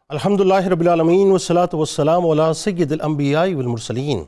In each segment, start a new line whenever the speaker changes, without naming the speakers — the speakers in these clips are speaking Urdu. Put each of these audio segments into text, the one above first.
الحمدللہ رب العالمین والصلاة والسلام علی سید الانبیاء والمرسلین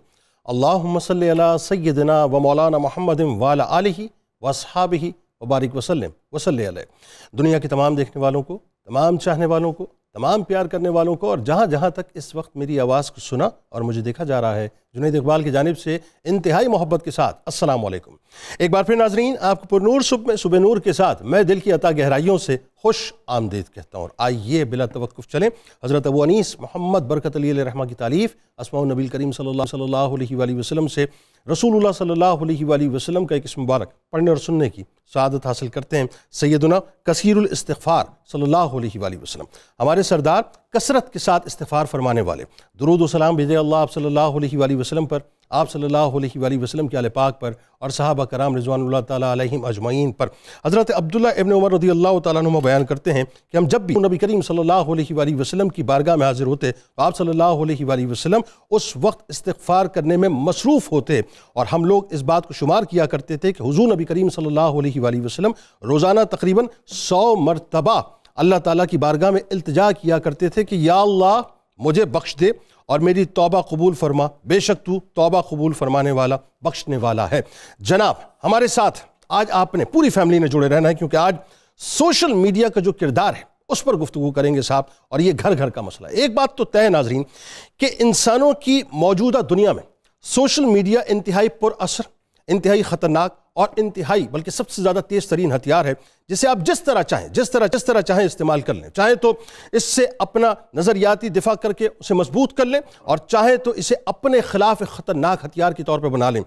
اللہم صلی علی سیدنا و مولانا محمد وعلی آلہ واصحابہ وبارک وسلم وصلی علیہ۔ دنیا کے تمام دیکھنے والوں کو، تمام چاہنے والوں کو، تمام پیار کرنے والوں کو اور جہاں جہاں تک اس وقت میری آواز کو سنا اور مجھے دیکھا جا رہا ہے، جنید اقبال کی جانب سے انتہائی محبت کے ساتھ السلام علیکم۔ ایک بار پھر ناظرین، آپ کو پرنور صبح نور کے ساتھ میں دل کی عطا گہرائیوں سے خوش آمدید کہتا ہوں۔ اور آئیے بلا توقف چلیں حضرت ابو انیس محمد برکت علی علیہ رحمہ کی تعلیف اسماء النبی کریم صلی اللہ علیہ وآلہ وسلم سے رسول اللہ صلی اللہ علیہ وآلہ وسلم کا ایک اسم مبارک پڑھنے اور سننے کی سعادت حاصل کرتے ہیں۔ سیدنا کثیر الاستغفار صلی اللہ علیہ وآلہ وسلم، ہمارے سردار کثرت کے ساتھ استغفار فرمانے والے، درود و سلام بھیجے اللہ آپ صلی اللہ علیہ وآلہ وسلم پر، آپ صلی اللہ علیہ وآلہ وسلم کے آل پاک پر اور صحابہ کرام رضوان اللہ تعالیٰ علیہم اجمعین پر۔ حضرت عبداللہ ابن عمر رضی اللہ تعالیٰ عنہ بیان کرتے ہیں کہ ہم جب بھی نبی کریم صلی اللہ علیہ وآلہ وسلم کی بارگاہ میں حاضر ہوتے تو آپ صلی اللہ علیہ وآلہ وسلم اس وقت استغفار کرنے میں مصروف ہوتے، اور ہم لوگ اس بات کو شمار کیا کرتے تھے کہ حضور نبی کریم صلی اللہ علیہ وآلہ وسلم روزانہ تقریباً 100 مرتبہ اللہ تعالیٰ کی بارگاہ میں التجا کیا کرتے تھے کہ یا اللہ مجھے بخش دے اور میری توبہ قبول فرما، بے شک تو توبہ قبول فرمانے والا بخشنے والا ہے۔ جناب، ہمارے ساتھ آج آپ نے پوری فیملی نے جڑے رہنا ہے، کیونکہ آج سوشل میڈیا کا جو کردار ہے اس پر گفتگو کریں گے صاحب، اور یہ گھر گھر کا مسئلہ ہے۔ ایک بات تو طے ناظرین کہ انسانوں کی موجودہ دنیا میں سوشل میڈیا انتہائی پر اثر، انتہائی خطرناک اور انتہائی بلکہ سب سے زیادہ تیز ترین ہتھیار ہے، جسے آپ جس طرح چاہیں استعمال کر لیں۔ چاہے تو اس سے اپنا نظریاتی دفاع کر کے اسے مضبوط کر لیں، اور چاہے تو اسے اپنے خلاف خطرناک ہتھیار کے طور پہ بنا لیں۔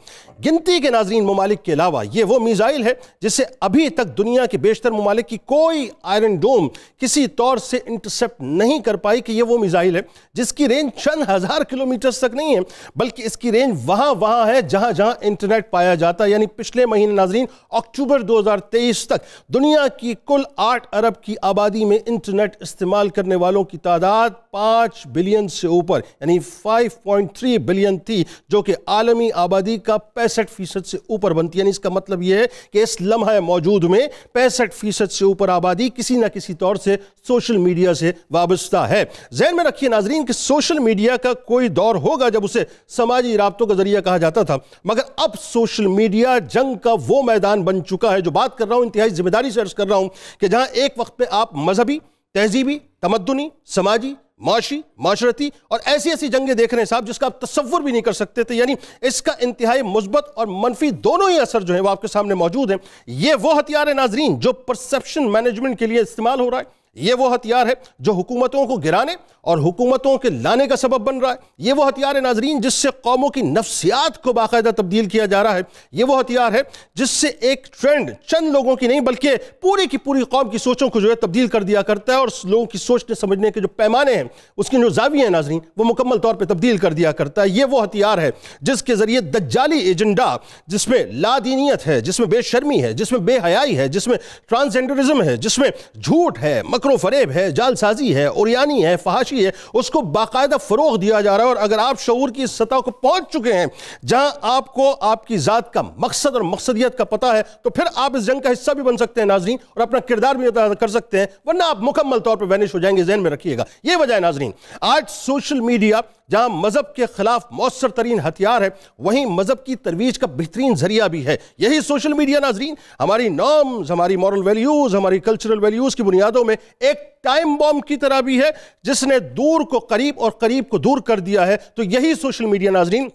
گنتی کے ناظرین ممالک کے علاوہ یہ وہ میزائل ہے جسے ابھی تک دنیا کے بیشتر ممالک کی کوئی آئرن ڈوم کسی طور سے انٹرسیپٹ نہیں کر پائی کہ یہ وہ میزائل ہے جس کی رینج چند ہزار کلومیٹرز تک نہیں ہے، بلکہ اس کی رینج وہاں ہے جہاں انٹرنیٹ پایا جاتا ہے۔ یعنی پچھلے مہینے ناظرین اکتوبر 2023 تک دنیا کی کل 8 ارب کی آبادی میں انٹرنیٹ استعمال کرنے والوں کی تعداد 5 بلین سے اوپر یعنی 5.3 بلین تھی، جو کہ عالمی آبادی کا 65% سے اوپر بنتی ہے۔ یعنی اس کا مطلب یہ ہے کہ اس لمحہ موجود میں 65% سے اوپر آبادی کسی نہ کسی طور سے سوشل میڈیا سے وابستہ ہے۔ ذہن میں رکھیے ناظرین کہ سوشل میڈیا کا کوئی دور ہوگا جب اسے سماجی رابطوں کا ذریعہ کہا جاتا تھا، مگر اب سوشل میڈیا جنگ کا وہ میدان بن چکا ہے۔ جو بات کر رہا ہوں انتہائی ذمہ داری سے عرض کر رہا ہوں کہ جہاں ایک وقت پہ آپ مذہبی، تہذیبی، تمدنی، سماجی، معاشی، معاشرتی اور ایسی جنگیں دیکھ رہے ہیں صاحب جس کا آپ تصور بھی نہیں کر سکتے تھے۔ یعنی اس کا انتہائی مثبت اور منفی دونوں ہی اثر جو ہیں وہ آپ کے سامنے موجود ہیں۔ یہ وہ ہتھیار ہے ناظرین جو پرسیپشن مینجمنٹ کے لیے استعمال ہو رہا ہے۔ یہ وہ ہتھیار ہے جو حکومتوں کو گرانے اور حکومتوں کے لانے کا سبب بن رہا ہے۔ یہ وہ ہتھیار ہے ناظرین جس سے قوموں کی نفسیات کو باقاعدہ تبدیل کیا جا رہا ہے۔ یہ وہ ہتھیار ہے جس سے ایک ٹرینڈ چند لوگوں کی نہیں بلکہ پوری کی پوری قوم کی سوچوں کو جو ہے تبدیل کر دیا کرتا ہے، اور لوگوں کی سوچنے سمجھنے کے جو پیمانے ہیں، اس کی جو زاویے ہیں ناظرین، وہ مکمل طور پہ تبدیل کر دیا کرتا ہے۔ یہ وہ ہتھیار ہے جس کے ذریعے دجالی ایجنڈا، جس میں لادینیت ہے، جس میں بے شرمی ہے، جس میں بے حیائی ہے، جس میں ٹرانسجنڈرزم ہے، جس میں جھوٹ ہے، مکر و فریب ہے، جال سازی ہے، اوریانی ہے، فحاشی ہے، اس کو باقاعدہ فروغ دیا جا رہا ہے۔ اور اگر آپ شعور کی سطح کو پہنچ چکے ہیں جہاں آپ کو آپ کی ذات کا مقصد اور مقصدیت کا پتہ ہے، تو پھر آپ اس جنگ کا حصہ بھی بن سکتے ہیں ناظرین، اور اپنا کردار بھی ادا کر سکتے ہیں، ورنہ آپ مکمل طور پر وینش ہو جائیں گے۔ ذہن میں رکھیے گا یہ وجہ ہے ناظرین آج سوشل میڈیا جہاں مذہب کے خلاف مؤثر ترین ہتھیار ہے، وہیں مذہب کی ترویج کا بہترین ذریعہ بھی ہے۔ یہی سوشل میڈیا ناظرین ہماری نارمز، ہماری مورل ویلیوز، ہماری کلچرل ویلیوز کی بنیادوں میں ایک ٹائم بوم کی طرح بھی ہے جس نے دور کو قریب اور قریب کو دور کر دیا ہے۔ تو یہی سوشل میڈیا ناظرین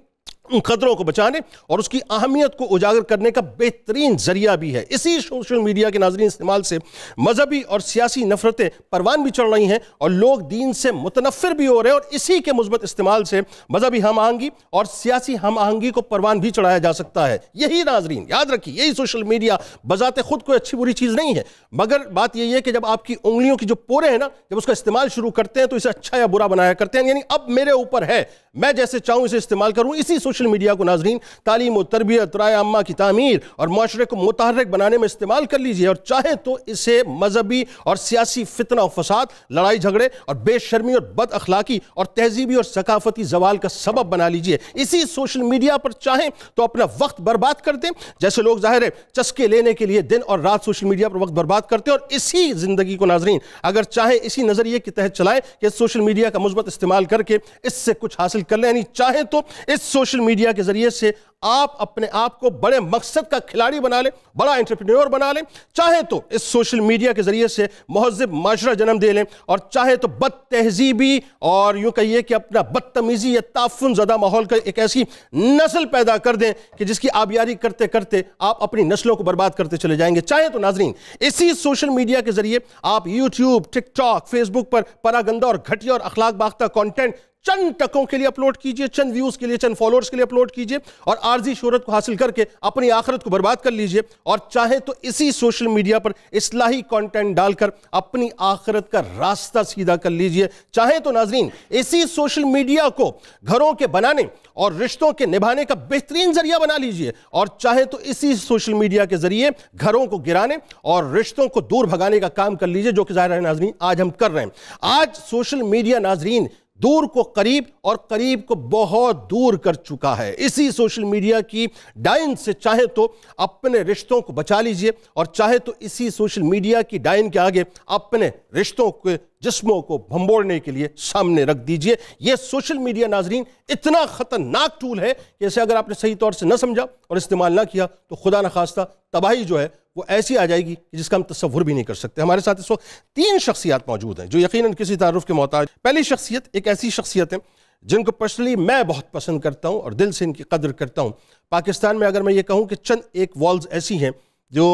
ان خطروں کو بچانے اور اس کی اہمیت کو اجاگر کرنے کا بہترین ذریعہ بھی ہے۔ اسی سوشل میڈیا کے ناظرین استعمال سے مذہبی اور سیاسی نفرتیں پروان بھی چڑھ رہی ہیں اور لوگ دین سے متنفر بھی ہو رہے ہیں، اور اسی کے مثبت استعمال سے مذہبی ہم آہنگی اور سیاسی ہم آہنگی کو پروان بھی چڑھایا جا سکتا ہے۔ یہی ناظرین یاد رکھیے، یہی سوشل میڈیا بذات خود کوئی اچھی بری چیز نہیں ہے، مگر بات یہی ہے کہ جب آپ کی انگلیوں کی جو پورے ہیں نا، جب اس کا استعمال شروع کرتے ہیں تو اسے اچھا یا برا بنایا کرتے ہیں۔ یعنی اب میرے اوپر ہے، میں جیسے چاہوں اسے استعمال کروں۔ اسی سوشل میڈیا کو ناظرین تعلیم و تربیت، رائے عامہ کی تعمیر اور معاشرے کو متحرک بنانے میں استعمال کر لیجئے، اور چاہے تو اسے مذہبی اور سیاسی فتنہ و فساد، لڑائی جھگڑے اور بے شرمی اور بد اخلاقی اور تہذیبی اور ثقافتی زوال کا سبب بنا لیجئے۔ اسی سوشل میڈیا پر چاہیں تو اپنا وقت برباد کر دیں، جیسے لوگ ظاہر ہے چسکے لینے کے لیے دن اور رات سوشل میڈیا پر وقت برباد کرتے ہیں، اور اسی زندگی کو ناظرین اگر چاہیں اسی نظریے کے تحت چلائیں کہ سوشل میڈیا کا مثبت استعمال کر کے اس سے کچھ حاصل کر لیں، یعنی چاہیں تو اس سوشل میڈیا کے ذریعے سے آپ اپنے آپ کو بڑے مقصد کا کھلاڑی بنا لیں، بڑا انٹرپرینور بنا لیں، چاہیں تو اس سوشل میڈیا کے ذریعے سے مہذب معاشرہ جنم دے لیں، اور چاہیں تو بد تہذیبی اور یوں کہیے کہ اپنا بدتمیزی یا تعفن زدہ ماحول کا ایک ایسی نسل پیدا کر دیں کہ جس کی آبیاری کرتے کرتے آپ اپنی نسلوں کو برباد کرتے چلے جائیں گے۔ چاہیں تو ناظرین اسی سوشل میڈیا کے ذریعے آپ یوٹیوب، ٹک ٹاک، فیس بک پر پراگندہ اور گھٹیا اور اخلاق باختہ کانٹینٹ چند ٹکوں کے لیے اپلوڈ کیجئے، چند ویوز کے لیے، چند فالوورز کے لیے اپلوڈ کیجئے، اور عارضی شہرت کو حاصل کر کے اپنی آخرت کو برباد کر لیجئے، اور چاہے تو اسی سوشل میڈیا پر اصلاحی کانٹینٹ ڈال کر اپنی آخرت کا راستہ سیدھا کر لیجئے۔ چاہے تو ناظرین اسی سوشل میڈیا کو گھروں کے بنانے اور رشتوں کے نبھانے کا بہترین ذریعہ بنا لیجئے، اور چاہے تو اسی سوشل میڈیا کے ذریعے گھروں کو گرانے اور رشتوں کو دور بھگانے کا کام کر لیجئے، جو کہ ظاہر ہے ناظرین آج ہم کر رہے ہیں۔ آج سوشل میڈیا ناظرین دور کو قریب اور قریب کو بہت دور کر چکا ہے۔ اسی سوشل میڈیا کی ڈائن سے چاہے تو اپنے رشتوں کو بچا لیجئے، اور چاہے تو اسی سوشل میڈیا کی ڈائن کے آگے اپنے رشتوں کے جسموں کو بھنبوڑنے کے لیے سامنے رکھ دیجئے۔ یہ سوشل میڈیا ناظرین اتنا خطرناک ٹول ہے کہ اسے اگر آپ نے صحیح طور سے نہ سمجھا اور استعمال نہ کیا تو خدا نخواستہ تباہی جو ہے وہ ایسی آ جائے گی جس کا ہم تصور بھی نہیں کر سکتے۔ ہمارے ساتھ اس وقت 3 شخصیات موجود ہیں جو یقیناً کسی تعارف کے محتاج۔ پہلی شخصیت ایک ایسی شخصیت ہے جن کو پرسنلی میں بہت پسند کرتا ہوں اور دل سے ان کی قدر کرتا ہوں۔ پاکستان میں اگر میں یہ کہوں کہ چند ایک والز ایسی ہیں جو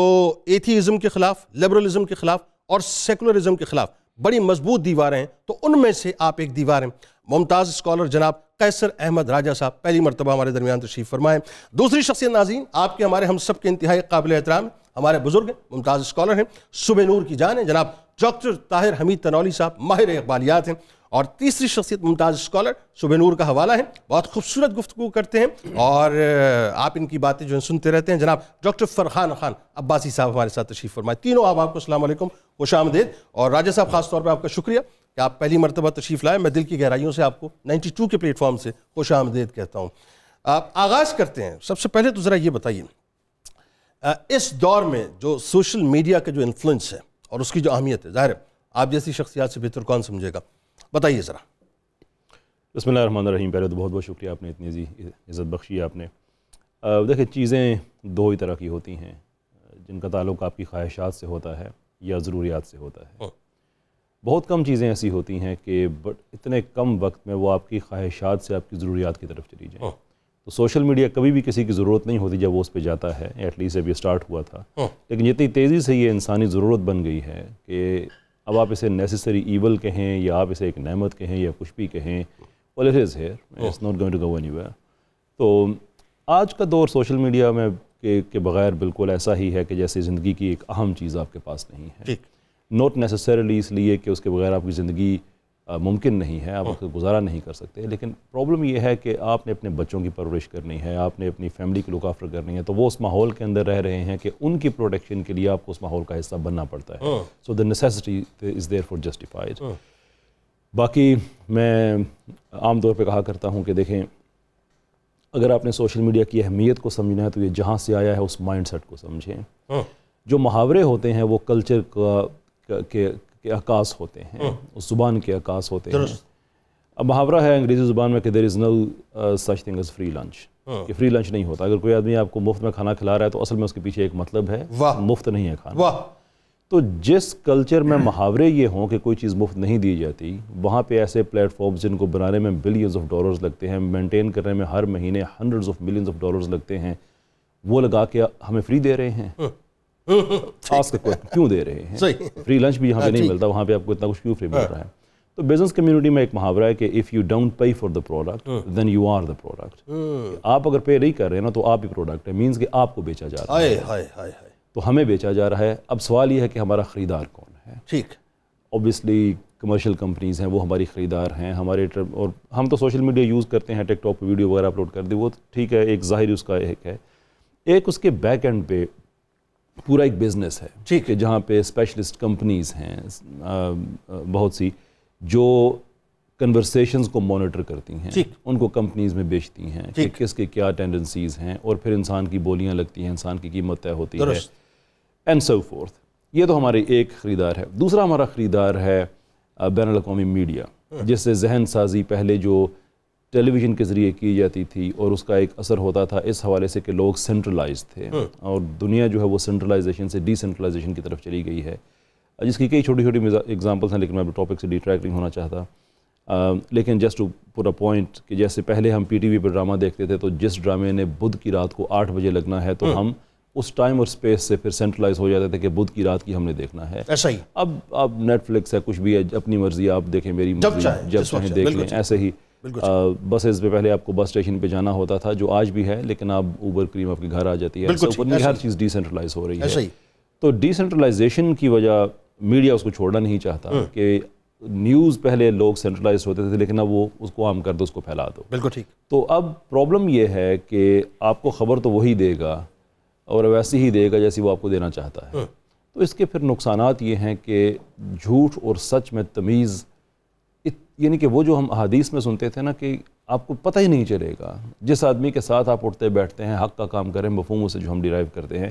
ایتھیزم کے خلاف، لبرلزم کے خلاف اور سیکولرزم کے خلاف بڑی مضبوط دیواریں ہیں، تو ان میں سے آپ ایک دیوار ہیں۔ ممتاز اسکالر جناب قیصر احمد راجہ صاحب پہلی مرتبہ ہمارے درمیان تشریف فرمائیں۔ دوسری شخصیت ناظرین آپ کے ہمارے ہم سب کے انتہائی قابل احترام ہمارے بزرگ ہیں، ممتاز اسکالر ہیں، صبح نور کی جان ہیں، جناب ڈاکٹر طاہر حمید تنولی صاحب ماہر اقبالیات ہیں۔ اور تیسری شخصیت ممتاز اسکالر صبح نور کا حوالہ ہے، بہت خوبصورت گفتگو کرتے ہیں اور آپ ان کی باتیں جو ہیں سنتے رہتے ہیں، جناب ڈاکٹر فرحان خان عباسی صاحب ہمارے ساتھ تشریف فرمائے۔ تینوں آپ کو السلام علیکم، خوش آمدید، اور راجہ صاحب خاص طور پہ آپ کا شکریہ کہ آپ پہلی مرتبہ تشریف لائے۔ میں دل کی گہرائیوں سے آپ کو 92 کے پلیٹ فارم سے خوش آمدید کہتا ہوں۔ آپ آغاز کرتے ہیں، سب سے پہلے تو ذرا یہ بتائیے اس دور میں جو سوشل میڈیا کا جو انفلوئنس ہے اور اس کی جو اہمیت ہے، ظاہر ہے آپ جیسی شخصیات سے بہتر کون سمجھے گا، بتائیے ذرا۔
بسم اللہ الرحمن الرحیم۔ پہلے تو بہت بہت شکریہ، آپ نے اتنی عزت بخشی ہے آپ نے۔ دیکھیں چیزیں دو ہی طرح کی ہوتی ہیں، جن کا تعلق آپ کی خواہشات سے ہوتا ہے یا ضروریات سے ہوتا ہے۔ بہت کم چیزیں ایسی ہوتی ہیں کہ اتنے کم وقت میں وہ آپ کی خواہشات سے آپ کی ضروریات کی طرف چلی جائیں۔ تو سوشل میڈیا کبھی بھی کسی کی ضرورت نہیں ہوتی جب وہ اس پہ جاتا ہے، ایٹ لیسٹ ابھی اسٹارٹ ہوا تھا، لیکن اتنی تیزی سے یہ انسانی ضرورت بن گئی ہے کہ اب آپ اسے نیسیسری ایول کہیں یا آپ اسے ایک نعمت کہیں یا کچھ بھی کہیں، well it is here, it's not going to go anywhere۔ تو آج کا دور سوشل میڈیا میں کے بغیر بالکل ایسا ہی ہے کہ جیسے زندگی کی ایک اہم چیز آپ کے پاس نہیں ہے، نوٹ نیسیسریلی اس لیے کہ اس کے بغیر آپ کی زندگی ممکن نہیں ہے، آپ اس کو گزارا نہیں کر سکتے، لیکن پرابلم یہ ہے کہ آپ نے اپنے بچوں کی پرورش کرنی ہے، آپ نے اپنی فیملی کی لک آفٹر کرنی ہے، تو وہ اس ماحول کے اندر رہ رہے ہیں کہ ان کی پروٹیکشن کے لیے آپ کو اس ماحول کا حصہ بننا پڑتا ہے۔ So the necessity is there for justified. باقی میں عام طور پہ کہا کرتا ہوں کہ دیکھیں اگر آپ نے سوشل میڈیا کی اہمیت کو سمجھنا ہے تو یہ جہاں سے آیا ہے اس مائنڈ سیٹ کو سمجھیں۔ جو محاورے ہوتے ہیں وہ کلچر کے عکاس ہوتے ہیں، اس زبان کے عکاس ہوتے ہیں۔ اب محاورہ ہے انگریزی زبان میں کہ there is no such thing as free lunch، کہ فری لنچ نہیں ہوتا۔ اگر کوئی آدمی آپ کو مفت میں کھانا کھلا رہا ہے تو اصل میں اس کے پیچھے ایک مطلب ہے، مفت نہیں ہے کھانا۔ تو جس کلچر میں محاورے یہ ہوں کہ کوئی چیز مفت نہیں دی جاتی، وہاں پہ ایسے پلیٹ فارمز جن کو بنانے میں بلینز آف ڈالرز لگتے ہیں، مینٹین کرنے میں ہر مہینے hundreds of millions of dollars لگتے ہیں، وہ لگا کے ہمیں فری دے رہے ہیں۔ کیوں دے رہے ہیں؟ فری لنچ بھی یہاں پہ نہیں ملتا، وہاں پہ آپ کو اتنا کچھ کیوں فری مل رہا ہے؟ تو بزنس کمیونٹی میں ایک محاورہ ہے کہ if you don't pay for the product then you are the product۔ آپ اگر پے نہیں کر رہے ہیں نا تو آپ ہی پروڈکٹ ہے، مینز کہ آپ کو بیچا جا رہا ہے، تو ہمیں بیچا جا رہا ہے۔ اب سوال یہ ہے کہ ہمارا خریدار کون ہے؟ ٹھیک، اوبیسلی کمرشل کمپنیز ہیں وہ ہماری خریدار ہیں ہمارے، اور ہم تو سوشل میڈیا یوز کرتے ہیں، ٹک ٹاک پہ ویڈیو وغیرہ اپلوڈ کر دیں، وہ ٹھیک ہے، ایک ظاہری اس کا ایک ہے، ایک اس کے بیک اینڈ پہ پورا ایک بزنس ہے کہ جہاں پہ اسپیشلسٹ کمپنیز ہیں بہت سی جو کنورسیشنز کو مانیٹر کرتی ہیں، ان کو کمپنیز میں بیچتی ہیں کہ کس کے کیا ٹینڈنسیز ہیں، اور پھر انسان کی بولیاں لگتی ہیں، انسان کی قیمت طے ہوتی ہے، اینڈ سو فورتھ. یہ تو ہمارے ایک خریدار ہے. دوسرا ہمارا خریدار ہے بین الاقوامی میڈیا، جس سے ذہن سازی پہلے جو ٹیلی ویژن کے ذریعے کی جاتی تھی اور اس کا ایک اثر ہوتا تھا اس حوالے سے کہ لوگ سینٹرلائز تھے، اور دنیا جو ہے وہ سینٹرلائزیشن سے ڈی سینٹرلائزیشن کی طرف چلی گئی ہے، جس کی کئی چھوٹی چھوٹی ایگزامپلس ہیں، لیکن میں ٹاپک سے ڈیٹریکٹ نہیں ہونا چاہتا. لیکن just to put a point کہ جیسے پہلے ہم پی ٹی وی پہ ڈرامہ دیکھتے تھے تو جس ڈرامے نے بدھ کی رات کو 8 بجے لگنا ہے تو ہم اس ٹائم اور سپیس سے پھر سینٹرلائز ہو جاتے تھے کہ بدھ کی رات کی ہم نے دیکھنا ہے.
ایسا ہی
اب نیٹ فلکس ہے، کچھ بھی ہے، اپنی مرضی آپ دیکھیں، میری مرضی جب چاہیں دیکھ لیں. ایسے ہی بسز پہ پہلے آپ کو بس اسٹیشن پہ جانا ہوتا تھا، جو آج بھی ہے، لیکن اب اوبر کریم آپ کے گھر آ جاتی ہے، ہر چیز ڈی سینٹرلائز ہو رہی ہے. تو ڈی سینٹرلائزیشن کی وجہ میڈیا اس کو چھوڑنا نہیں چاہتا کہ نیوز پہلے لوگ سینٹرلائز ہوتے تھے، لیکن اب وہ اس کو عام کر دو، اس کو پھیلا دو.
بالکل ٹھیک. تو
اب پرابلم یہ ہے کہ آپ کو خبر تو وہی دے گا اور ویسی ہی دے گا جیسی وہ آپ کو دینا چاہتا ہے. تو اس کے پھر نقصانات یہ ہیں کہ جھوٹ اور سچ میں تمیز، یعنی کہ وہ جو ہم احادیث میں سنتے تھے نا کہ آپ کو پتہ ہی نہیں چلے گا، جس آدمی کے ساتھ آپ اٹھتے بیٹھتے ہیں، حق کا کام کریں، مفہوم سے جو ہم ڈیرائیو کرتے ہیں،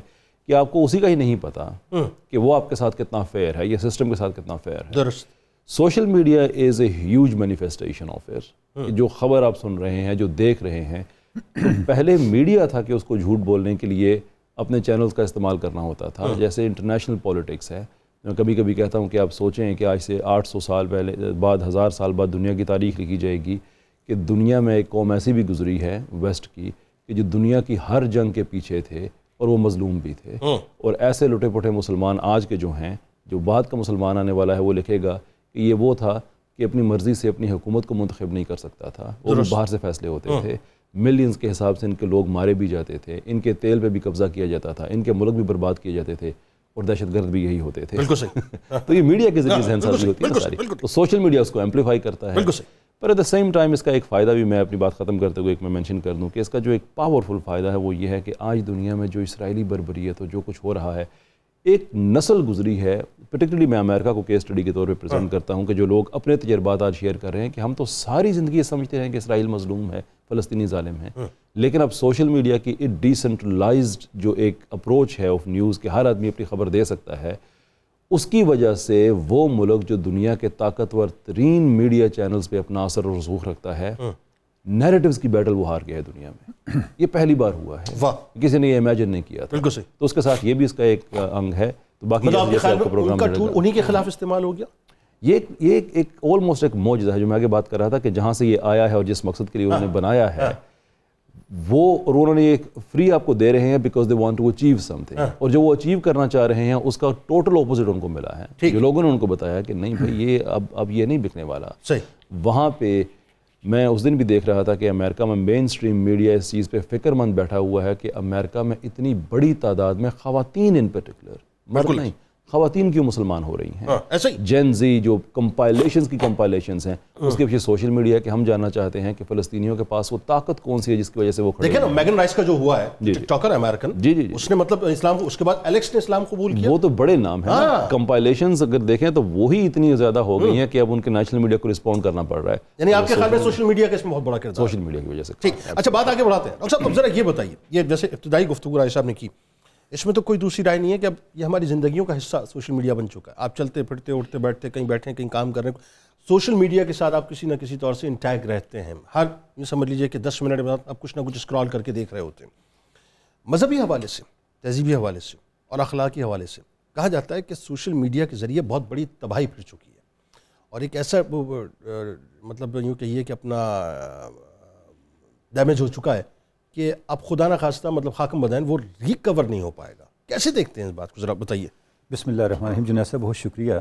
کہ آپ کو اسی کا ہی نہیں پتہ کہ وہ آپ کے ساتھ کتنا فیئر ہے، یہ سسٹم کے ساتھ کتنا فیئر ہے.
درست.
Social media is a huge manifestation of it. جو خبر آپ سن رہے ہیں، جو دیکھ رہے ہیں، پہلے میڈیا تھا کہ اس کو جھوٹ بولنے کے لیے اپنے چینلز کا استعمال کرنا ہوتا تھا. جیسے انٹرنیشنل پولیٹکس ہے، میں کبھی کبھی کہتا ہوں کہ آپ سوچیں کہ آج سے 800 سال پہلے بعد 1000 سال بعد دنیا کی تاریخ لکھی جائے گی کہ دنیا میں ایک قوم ایسی بھی گزری ہے ویسٹ کی کہ جو دنیا کی ہر جنگ کے پیچھے تھے اور وہ مظلوم بھی تھے. اور ایسے لٹے پٹے مسلمان آج کے جو ہیں، جو بعد کا مسلمان آنے والا ہے وہ لکھے گا کہ یہ وہ تھا کہ اپنی مرضی سے اپنی حکومت کو منتخب نہیں کر سکتا تھا، وہ باہر سے فیصلے ہوتے تھے. ملینز کے حساب سے ان کے لوگ مارے بھی جاتے تھے، ان کے تیل پہ بھی قبضہ کیا جاتا تھا، ان کے ملک بھی برباد کیے جاتے تھے، اور دہشت گرد بھی یہی ہوتے تھے.
بالکل صحیح.
تو یہ میڈیا کے ذریعے ذہن سازی ہوتی ہے ساری. تو سوشل میڈیا اس کو ایمپلیفائی کرتا ہے.
بالکل صحیح.
پر ایٹ دا سیم ٹائم اس کا ایک فائدہ بھی، میں اپنی بات ختم کرتے ہوئے ایک میں مینشن کر دوں کہ اس کا جو ایک پاورفل فائدہ ہے وہ یہ ہے کہ آج دنیا میں جو اسرائیلی بربریت اور جو کچھ ہو رہا ہے، ایک نسل گزری ہے، پرٹیکولرلی میں امریکہ کو کیس اسٹڈی کے طور پہ پریزنٹ کرتا ہوں، کہ جو لوگ اپنے تجربات آج شیئر کر رہے ہیں کہ ہم تو ساری زندگی سمجھتے رہے کہ اسرائیل مظلوم ہے، فلسطینی ظالم ہے، لیکن اب سوشل میڈیا کی ڈی سینٹرلائزڈ جو ایک اپروچ ہے آف نیوز کہ ہر آدمی اپنی خبر دے سکتا ہے، اس کی وجہ سے وہ ملک جو دنیا کے طاقتور ترین میڈیا چینلز پہ اپنا اثر و رسوخ رکھتا ہے، نیریٹیوز کی بیٹل وہ ہار گیا ہے دنیا میں. یہ پہلی بار ہوا ہے، کسی نے یہ امیجن نہیں کیا تھا.
بالکل صحیح.
تو اس کے ساتھ یہ بھی اس کا ایک انگ ہے. تو باقی
ان کا ٹول انہی کے خلاف استعمال ہو گیا.
یہ ایک آلموسٹ ایک معجزہ ہے جو میں آگے بات کر رہا تھا کہ جہاں سے یہ آیا ہے اور جس مقصد کے لیے انہوں نے بنایا ہے وہ، اور انہوں نے یہ فری آپ کو دے رہے ہیں because they want to achieve something, اور جو وہ اچیو کرنا چاہ رہے ہیں اس کا ٹوٹل اپوزٹ ان کو ملا ہے. جو لوگوں نے ان کو بتایا کہ نہیں بھائی یہ اب یہ نہیں بکنے والا. وہاں پہ میں اس دن بھی دیکھ رہا تھا کہ امریکہ میں مین اسٹریم میڈیا اس چیز پہ فکر مند بیٹھا ہوا ہے کہ امریکہ میں اتنی بڑی تعداد میں خواتین ان پرٹیکولر، مرد نہیں، خواتین کیوں مسلمان ہو رہی ہیں. جین زی جو کمپائلیشنز کی کمپائلیشنز ہیں، اس کے پیچھے سوشل میڈیا کہ ہم جاننا چاہتے ہیں کہ فلسطینیوں کے پاس وہ طاقت کون سی ہے جس کی وجہ سے وہ کھڑے ہیں.
دیکھیں نا میگن رائس کا جو ہوا ہے، ٹک ٹاکر امریکن، اس نے مطلب اسلام کو، اس کے بعد الیکس نے اسلام قبول کیا.
وہ تو بڑے نام ہیں. کمپائلیشنز اگر دیکھیں تو وہی اتنی زیادہ ہو گئی ہیں کہ اب ان کے نیشنل میڈیا کو رسپونڈ کرنا پڑ رہا ہے.
یعنی آپ کے خیال میں سوشل میڈیا کا اس میں بہت بڑا کردار؟
سوشل میڈیا کی وجہ سے.
ٹھیک. اچھا بات آگے بڑھاتے ہیں. ڈاکٹر صاحب اب ذرا یہ بتائیے، یہ جیسے ابتدائی گفتگو رائے صاحب نے کی، اس میں تو کوئی دوسری رائے نہیں ہے کہ اب یہ ہماری زندگیوں کا حصہ سوشل میڈیا بن چکا ہے. آپ چلتے پھرتے، اٹھتے بیٹھتے، کہیں بیٹھے کہیں کام کر رہے ہیں، سوشل میڈیا کے ساتھ آپ کسی نہ کسی طور سے انٹیگ رہتے ہیں. ہر یہ سمجھ لیجئے کہ 10 منٹ بعد آپ کچھ نہ کچھ اسکرال کر کے دیکھ رہے ہوتے ہیں. مذہبی حوالے سے، تہذیبی حوالے سے اور اخلاقی حوالے سے کہا جاتا ہے کہ سوشل میڈیا کے ذریعے بہت بڑی تباہی پھر چکی ہے، اور ایک ایسا مطلب یوں کہیے کہ اپنا ڈیمیج ہو چکا ہے کہ اب خدا نہ خواستہ مطلب خاکم بدین وہ ریکور نہیں ہو پائے گا. کیسے دیکھتے ہیں اس بات کو، ذرا بتائیے.
بسم اللہ الرحمن الرحیم. جنید صاحب بہت شکریہ.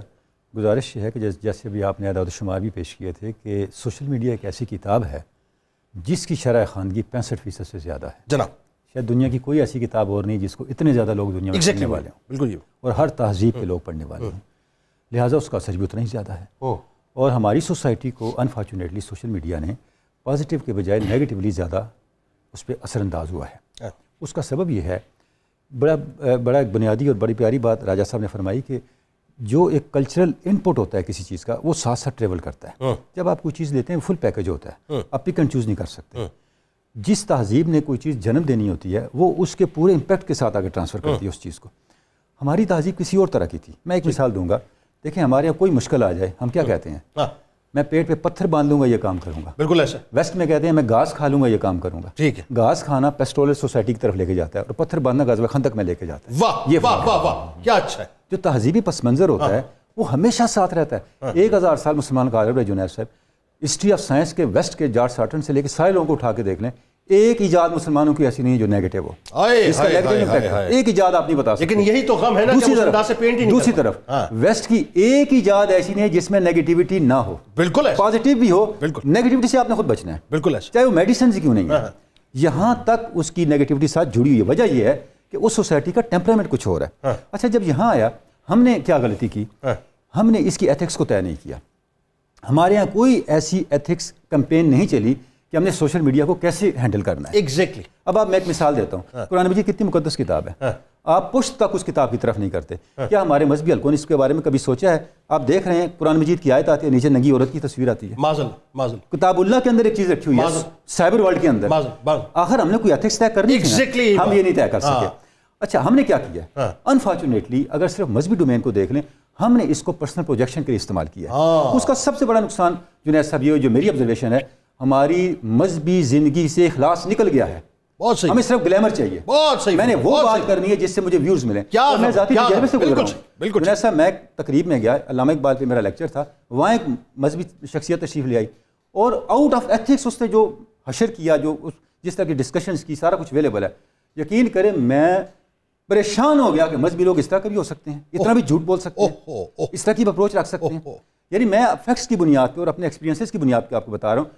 گزارش یہ ہے کہ جیسے ابھی آپ نے اعداد و شمار بھی پیش کیے تھے کہ سوشل میڈیا ایک ایسی کتاب ہے جس کی شرح خواندگی 65% سے زیادہ ہے.
جناب
شاید دنیا کی کوئی ایسی کتاب اور نہیں جس کو اتنے زیادہ لوگ دنیا میں پڑھنے والے ہوں.
بالکل.
اور ہر تہذیب کے لوگ پڑھنے والے ہیں، لہٰذا اس کا اثر بھی اتنا ہی زیادہ ہے. اور ہماری سوسائٹی کو انفارچونیٹلی سوشل میڈیا نے پازیٹیو کے بجائے نیگیٹیولی زیادہ اس پہ اثر انداز ہوا ہے. اس کا سبب یہ ہے، بڑا ایک بنیادی اور بڑی پیاری بات راجہ صاحب نے فرمائی کہ جو ایک کلچرل انپٹ ہوتا ہے کسی چیز کا وہ ساتھ ساتھ ٹریول کرتا ہے. جب آپ کوئی چیز لیتے ہیں فل پیکج ہوتا ہے، آپ پک اینڈ چوز نہیں کر سکتے. جس تہذیب نے کوئی چیز جنم دینی ہوتی ہے وہ اس کے پورے امپیکٹ کے ساتھ آگے ٹرانسفر کرتی ہے اس چیز کو. ہماری تہذیب کسی اور طرح کی تھی. میں ایک مثال دوں گا. دیکھیں ہمارے یہاں کوئی مشکل آ جائے ہم کیا کہتے ہیں؟ میں پیٹ پہ پتھر باندھ لوں گا یہ کام کروں گا.
بالکل ایسا.
ویسٹ میں کہتے ہیں میں گھاس کھا لوں گا یہ کام کروں گا.
ٹھیک ہے.
گھاس کھانا پیسٹورل سوسائٹی کی طرف لے کے جاتا ہے اور پتھر باندھنا غزوہ خندق میں لے کے جاتا ہے.
واہ یہ واہ واہ واہ کیا اچھا ہے. جو
تہذیبی پس منظر ہوتا ہے وہ ہمیشہ ساتھ رہتا ہے. 1000 سال مسلمان کا عرب ہے جنید صاحب. ہسٹری آف سائنس کے ویسٹ کے جارج سارٹن سے لے کے سارے لوگوں کو اٹھا کے دیکھ لیں، ایک ایجاد مسلمانوں کی ایسی نہیں ہے جو نیگیٹو ہو. اس کا نیگیٹو امپیکٹ ایک ایجاد آپ نہیں بتا سکتے.
لیکن یہی تو غم ہے نا کہ
دوسری طرف ویسٹ کی ایک ایجاد ایسی نہیں ہے جس میں نیگیٹیوٹی نہ ہو.
بالکل
پازیٹیو بھی ہو. نیگیٹیوٹی سے آپ نے خود بچنا ہے.
بالکل
چاہے وہ میڈیسن سے کیوں نہیں ہے. یہاں تک اس کی نیگیٹیوٹی ساتھ جڑی ہوئی ہے. وجہ یہ ہے کہ اس سوسائٹی کا ٹیمپرامنٹ کچھ اور ہے. اچھا جب یہاں آیا ہم نے کیا غلطی کی؟ ہم نے اس کی ایتھکس کو طے نہیں کیا. ہمارے یہاں کوئی ایسی ایتھکس کمپین نہیں چلی کہ ہم نے سوشل میڈیا کو کیسے ہینڈل کرنا ہے.
ایگزیکٹلی.
اب آپ میں ایک مثال دیتا ہوں. قرآن مجید کتنی مقدس کتاب ہے، آپ پشت تک اس کتاب کی طرف نہیں کرتے. کیا ہمارے مذہبی حلقوں نے اس کے بارے میں کبھی سوچا ہے؟ آپ دیکھ رہے ہیں قرآن مجید کی آیت آتی ہے، نیچے ننگی عورت کی تصویر آتی ہے. کتاب اللہ کے اندر ایک چیز رکھی ہوئی ہے سائبر ورلڈ کے اندر. آخر ہم نے کوئی ایتھکس طے کرنی تھی، ہم یہ نہیں طے کر سکے. اچھا ہم نے کیا کیا؟ انفارچونیٹلی اگر صرف مذہبی ڈومین کو دیکھ لیں، ہم نے اس کو پرسنل پروجیکشن کے لیے استعمال کیا. اس کا سب سے بڑا نقصان جنید صاحب یہ جو میری آبزرویشن ہے، ہماری مذہبی زندگی سے اخلاص نکل گیا ہے.
بہت صحیح.
ہمیں صرف گلیمر چاہیے.
بہت صحیح.
میں نے وہ بات کرنی ہے جس سے مجھے ویوز ملیں. میں ذاتی تجربے سے گزرا ہوں. بالکل جنید صاحب میں تقریب میں گیا، علامہ اقبال پہ میرا لیکچر تھا، وہاں ایک مذہبی شخصیت تشریف لے آئی اور آؤٹ آف ایتھکس اس نے جو حشر کیا، جو جس طرح کی ڈسکشنز کی، سارا کچھ اویلیبل ہے. یقین کریں میں پریشان ہو گیا کہ مذہبی لوگ اس طرح کا بھی ہو سکتے ہیں، اتنا بھی جھوٹ بول سکتے ہیں، اس طرح کی اپروچ رکھ سکتے ہیں. یعنی میں فیکٹس کی بنیاد پہ اور اپنے ایکسپیرینسز کی بنیاد پہ آپ کو بتا رہا ہوں.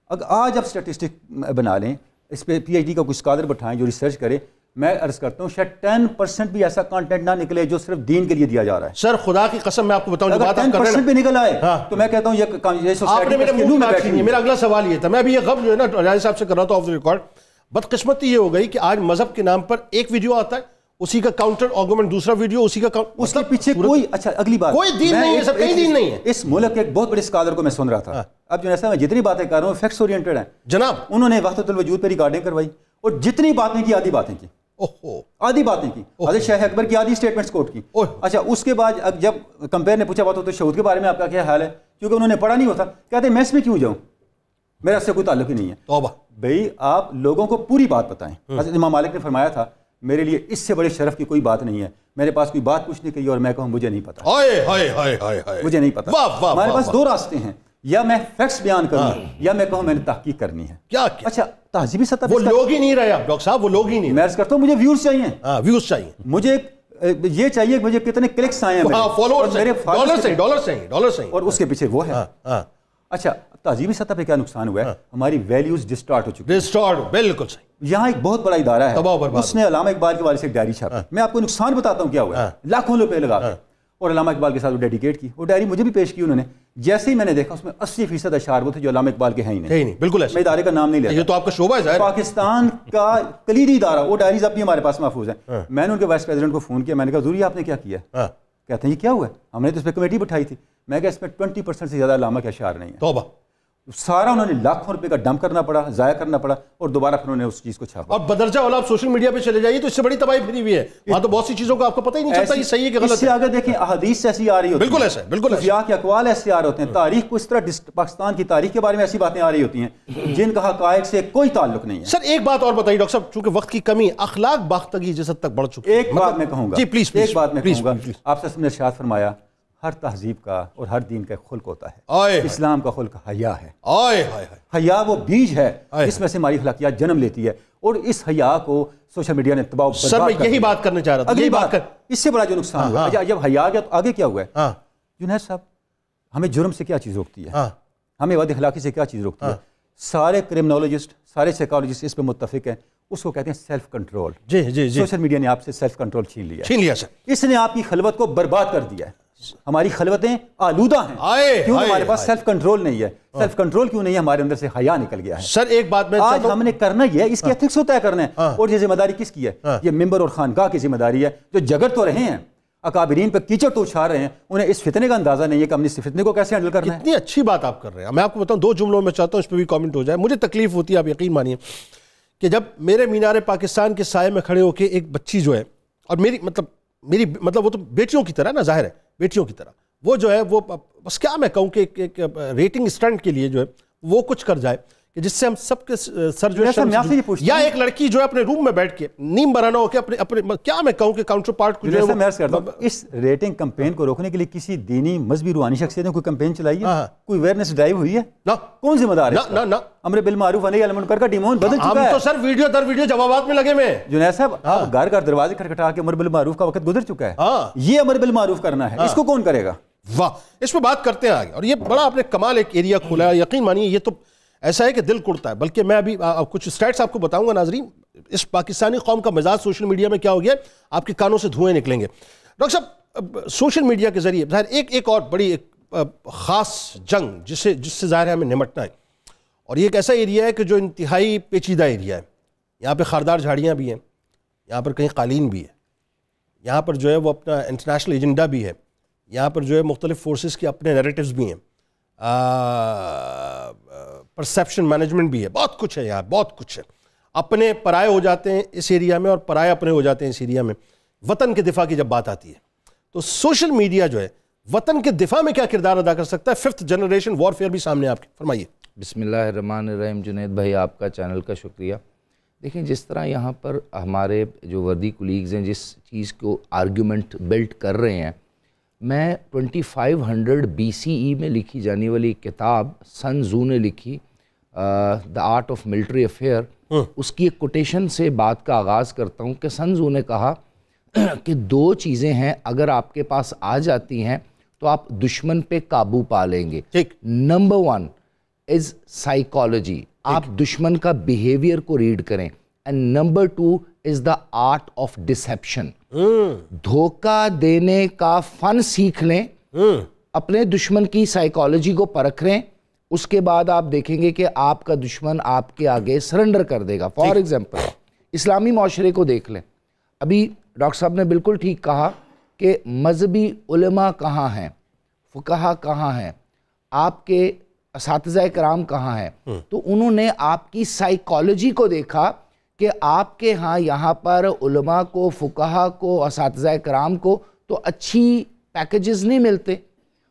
اگر آج آپ اسٹیٹسٹک بنا لیں، اس پہ پی ایچ ڈی کا کچھ اسکالر بٹھائیں جو ریسرچ کرے، میں عرض کرتا ہوں شاید 10% بھی ایسا کانٹینٹ نہ نکلے جو صرف دین کے لیے دیا جا رہا ہے.
سر خدا کی قسم میں آپ کو بتاؤں جو بات آپ کر رہے ہیں،
10% بھی نکل آئے تو میں کہتا ہوں یہ سوسائٹی میں منہ میں بیٹھی.
میرا اگلا سوال یہ تھا، میں ابھی یہ غم جو ہے نا راجہ صاحب سے کر رہا تھا آف دی ریکارڈ. بدقسمتی یہ ہو گئی کہ آج مذہب کے نام پر ایک ویڈیو آتا ہے، اسی کا کاؤنٹر آرگومنٹ دوسرا ویڈیو، اسی کا
اس کے پیچھے کوئی. اچھا اگلی بات،
کوئی دین نہیں ہے سر، کہیں دین نہیں ہے.
اس ملک کے ایک بہت بڑے اسکالر کو میں سن رہا تھا. اب جو ایسا میں جتنی باتیں کر رہا ہوں فیکٹس اورینٹڈ ہیں
جناب.
انہوں نے وحدت الوجود پہ ریکارڈنگ کروائی اور جتنی باتیں کی آدھی باتیں کی. آدھی باتیں کی. حضرت شیخ اکبر کی آدھی اسٹیٹمنٹس کوٹ کی. اچھا اس کے بعد جب کمپیئر نے پوچھا بات تو شہود کے بارے میں آپ کا کیا حال ہے، کیونکہ انہوں نے پڑھا نہیں ہوتا، کہتے ہیں میں اس میں کیوں جاؤں، میرا اس سے کوئی تعلق ہی نہیں ہے. توبہ. بھائی آپ لوگوں کو پوری بات بتائیں. حضرت امام مالک نے فرمایا تھا میرے لیے اس سے بڑے شرف کی کوئی بات نہیں ہے میرے پاس کوئی بات پوچھنے کے لیے اور میں کہوں مجھے نہیں پتا، مجھے نہیں پتا. ہمارے پاس دو راستے ہیں، یا میں فیکٹس بیان کروں یا میں کہوں میں نے تحقیق کرنی ہے. کیا؟ اچھا تہذیبی سطح
وہ لوگ ہی نہیں رہے ڈاکٹر صاحب، وہ لوگ ہی نہیں.
میں عرض کرتا ہوں مجھے ویوز چاہیے.
ویوز چاہیے
مجھے، یہ چاہیے کہ مجھے کتنے کلکس آئے ہیں،
ڈالر سے،
اور اس کے پیچھے وہ ہے. اچھا تہذیبی سطح پہ کیا نقصان ہوا ہے؟ ہماری ویلیوز ڈسٹارٹ ہو چکی ہیں.
بالکل صحیح.
یہاں ایک بہت بڑا ادارہ ہے، اس نے علامہ اقبال کے والے سے ایک ڈائری چھاپی. میں آپ کو نقصان بتاتا ہوں کیا ہوا. لاکھوں روپے لگا کے اور علامہ اقبال کے ساتھ وہ ڈیڈیکیٹ کی. وہ ڈائری مجھے بھی پیش کی انہوں نے. جیسے ہی میں نے دیکھا اس میں 80% اشعار وہ تھے جو علامہ اقبال کے ہیں ہی نہیں. بالکل میں ادارے کا نام نہیں لیتا،
یہ تو آپ کا شعبہ ہے.
پاکستان کا کلیدی ادارہ، وہ ڈائریز اب بھی ہمارے پاس محفوظ ہیں. میں نے ان کے وائس پریزیڈنٹ کو فون کیا، میں نے کہا ضروری آپ نے کیا کیا؟ کہتے ہیں یہ کیا ہوا ہے؟ ہم نے تو اس پہ کمیٹی بٹھائی تھی. میں کہا اس میں 20% سے زیادہ علامہ کے اشعار نہیں ہیں. توبہ. سارا انہوں نے لاکھوں روپے کا ڈمپ کرنا پڑا، ضائع کرنا پڑا، اور دوبارہ پھر انہوں نے اس چیز کو چھاپا. اور
بدرجہ والا آپ سوشل میڈیا پہ چلے جائیے تو اس سے بڑی تباہی پھری ہوئی ہے. وہاں تو بہت سی چیزوں کا آپ کو پتہ ہی نہیں چلتا یہ صحیح ہے کہ غلط ہے.
اس سے آگے دیکھیں احادیث ایسی آ رہی ہوتی ہیں.
بالکل ایسا ہے، بالکل
صوفیاء کے اقوال ایسے آ رہے ہوتے ہیں. تاریخ کو اس طرح پاکستان کی تاریخ کے بارے میں ایسی باتیں آ رہی ہوتی ہیں جن کا حقائق سے کوئی تعلق نہیں ہے.
سر ایک بات اور بتائیے ڈاکٹر صاحب، چونکہ وقت کی کمی، اخلاق باختگی جس حد تک بڑھ چکی ہے.
ایک بات میں کہوں گا
جی پلیز،
ایک بات میں کہوں گا. آپ سے نے ارشاد فرمایا ہر تہذیب کا اور ہر دین کا خلق ہوتا ہے. اسلام کا خلق حیا ہے. حیا وہ بیج ہے جس میں سے ہماری اخلاقیات جنم لیتی ہے، اور اس حیا کو سوشل میڈیا نے تباہ برباد.
سر میں یہی بات کرنا چاہ رہا تھا.
اگلی بات اس سے بڑا جو نقصان ہوا جب حیا گیا تو آگے کیا ہوا ہے؟ جنید صاحب ہمیں جرم سے کیا چیز روکتی ہے؟ ہمیں بد اخلاقی سے کیا چیز روکتی ہے؟ سارے کرمنالوجسٹ، سارے سائیکالوجسٹ اس پہ متفق ہیں، اس کو کہتے ہیں سیلف کنٹرول. جی جی جی. سوشل میڈیا نے آپ سے سیلف کنٹرول چھین لیا سر. اس نے آپ کی خلوت کو برباد کر دیا ہے. ہماری خلوتیں آلودہ ہیں، کیوں ہمارے پاس سیلف کنٹرول نہیں ہے. سیلف کنٹرول کیوں نہیں ہے؟ ہمارے اندر سے حیا نکل گیا ہے.
سر ایک بات میں
آج ہم نے کرنا یہ ہے، اس کی ایتھکس ہوتا ہے کرنا ہے. اور یہ ذمہ داری کس کی ہے؟ یہ ممبر اور خانقاہ کی ذمہ داری ہے، جو جگڑ تو رہے ہیں، اکابرین پہ کیچڑ تو اچھال رہے ہیں، انہیں اس فتنے کا اندازہ نہیں ہے کہ ہم نے اس فتنے کو کیسے ہینڈل کرنا ہے.
اتنی اچھی بات آپ کر رہے ہیں. میں آپ کو بتاؤں 2 جملوں میں چاہتا ہوں اس پہ بھی کامنٹ ہو جائے. مجھے تکلیف ہوتی ہے، آپ یقین مانیے، کہ جب میرے مینار پاکستان کے سائے میں کھڑے ہو کے ایک بچی جو ہے، اور میری مطلب وہ تو بیٹیوں کی طرح نا، ظاہر ہے بیٹیوں کی طرح، وہ جو ہے وہ بس کیا میں کہوں کہ ایک ریٹنگ اسٹنٹ کے لیے جو ہے وہ کچھ کر جائے کہ جس سے ہم سب کے سر جو ہے، یا ایک لڑکی جو ہے اپنے روم میں بیٹھ کے نیم برانا ہو کے اپنے کیا میں کہوں کہ کاؤنٹر پارٹ کو جو ہے
میں کرتا ہوں. اس ریٹنگ کمپین کو روکنے کے لیے کسی دینی مذہبی روحانی شخصیت نے کوئی کمپین چلائی ہے؟ کوئی اویئرنیس ڈرائیو ہوئی ہے؟ کون ذمہ دار ہے؟ امر بالمعروف و نہی عن المنکر کا ڈیمون بدل چکا ہے.
ہم تو سر ویڈیو در ویڈیو جوابات میں لگے ہوئے ہیں.
جنید صاحب، آپ گھر گھر دروازے کھٹکھٹا کے امر بالمعروف کا وقت گزر چکا ہے. یہ امر بالمعروف کرنا ہے، اس کو کون کرے گا؟
واہ، اس پہ بات کرتے ہیں آگے. اور یہ بڑا آپ نے کمال ایک ایریا کھولا ہے. یقین مانیے یہ تو ایسا ہے کہ دل کڑتا ہے. بلکہ میں ابھی کچھ اسٹیٹس آپ کو بتاؤں گا ناظرین. اس پاکستانی قوم کا مزاج سوشل میڈیا میں کیا ہو گیا، آپ کے کانوں سے دھوئیں نکلیں گے. ڈاکٹر صاحب، سوشل میڈیا کے ذریعے ظاہر ایک اور بڑی خاص جنگ جس سے ظاہر ہے ہمیں نمٹنا ہے. اور یہ ایک ایسا ایریا ہے کہ جو انتہائی پیچیدہ ایریا ہے. یہاں پہ خاردار جھاڑیاں بھی ہیں، یہاں پر کہیں قالین بھی ہے، یہاں پر جو ہے وہ اپنا انٹرنیشنل ایجنڈا بھی ہے، یہاں پر جو ہے مختلف فورسز کے اپنے نیریٹیوز بھی ہیں، پرسیپشن مینجمنٹ بھی ہے، بہت کچھ ہے یار، بہت کچھ ہے. اپنے پرائے ہو جاتے ہیں اس ایریا میں، اور پرائے اپنے ہو جاتے ہیں اس ایریا میں. وطن کے دفاع کی جب بات آتی ہے تو سوشل میڈیا جو ہے وطن کے دفاع میں کیا کردار ادا کر سکتا ہے؟ 5th جنریشن وارفیئر بھی سامنے آپ کے، فرمائیے.
بسم اللہ الرحمن الرحیم. جنید بھائی، آپ کا چینل کا شکریہ. دیکھیں، جس طرح یہاں پر ہمارے جو وردی کولیگز ہیں جس چیز کو آرگیومنٹ بلڈ کر رہے ہیں، میں 2500 BCE میں لکھی جانے والی کتاب سن زو نے لکھی، the art of military affair, اس کی ایک کوٹیشن سے بات کا آغاز کرتا ہوں کہ سن زو نے کہا کہ 2 چیزیں ہیں اگر آپ کے پاس آ جاتی ہیں تو آپ دشمن پہ قابو پا لیں گے. نمبر 1 از سائیکالوجی، آپ دشمن کا بیہیویئر کو ریڈ کریں. And number 2 is the art of deception, دھوکہ دینے کا فن سیکھ لیں، اپنے دشمن کی سائیکالوجی کو پرکھ لیں. اس کے بعد آپ دیکھیں گے کہ آپ کا دشمن آپ کے آگے سرنڈر کر دے گا. فار ایگزامپل، اسلامی معاشرے کو دیکھ لیں. ابھی ڈاکٹر صاحب نے بالکل ٹھیک کہا کہ مذہبی علماء کہاں ہیں، فقہا کہاں ہیں، آپ کے اساتذہ کرام کہاں ہیں. تو انہوں نے آپ کی سائیکالوجی کو دیکھا کہ آپ کے ہاں یہاں پر علماء کو، فقہا کو، اساتذہ کرام کو تو اچھی پیکیجز نہیں ملتے،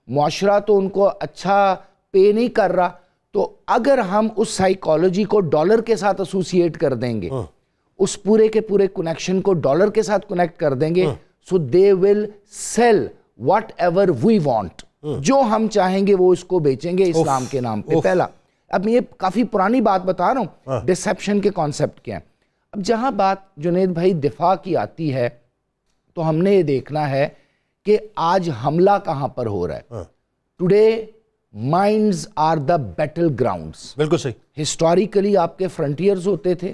معاشرہ تو ان کو اچھا پے نہیں کر رہا. تو اگر ہم اس سائیکالوجی کو ڈالر کے ساتھ ایسوسیٹ کر دیں گے، اس پورے کے پورے کنیکشن کو ڈالر کے ساتھ کنیکٹ کر دیں گے، so they will sell whatever we want, جو ہم چاہیں گے وہ اس کو بیچیں گے اسلام کے نام پہ. پہلا، اب میں یہ کافی پرانی بات بتا رہا ہوں، ڈسیپشن کے کانسیپٹ کیا ہیں. اب جہاں بات جنید بھائی دفاع کی آتی ہے تو ہم نے یہ دیکھنا ہے کہ آج حملہ کہاں پر ہو رہا ہے. Today minds are the battlegrounds.
بالکل صحیح.
ہسٹوریکلی آپ کے فرنٹیئرز ہوتے تھے،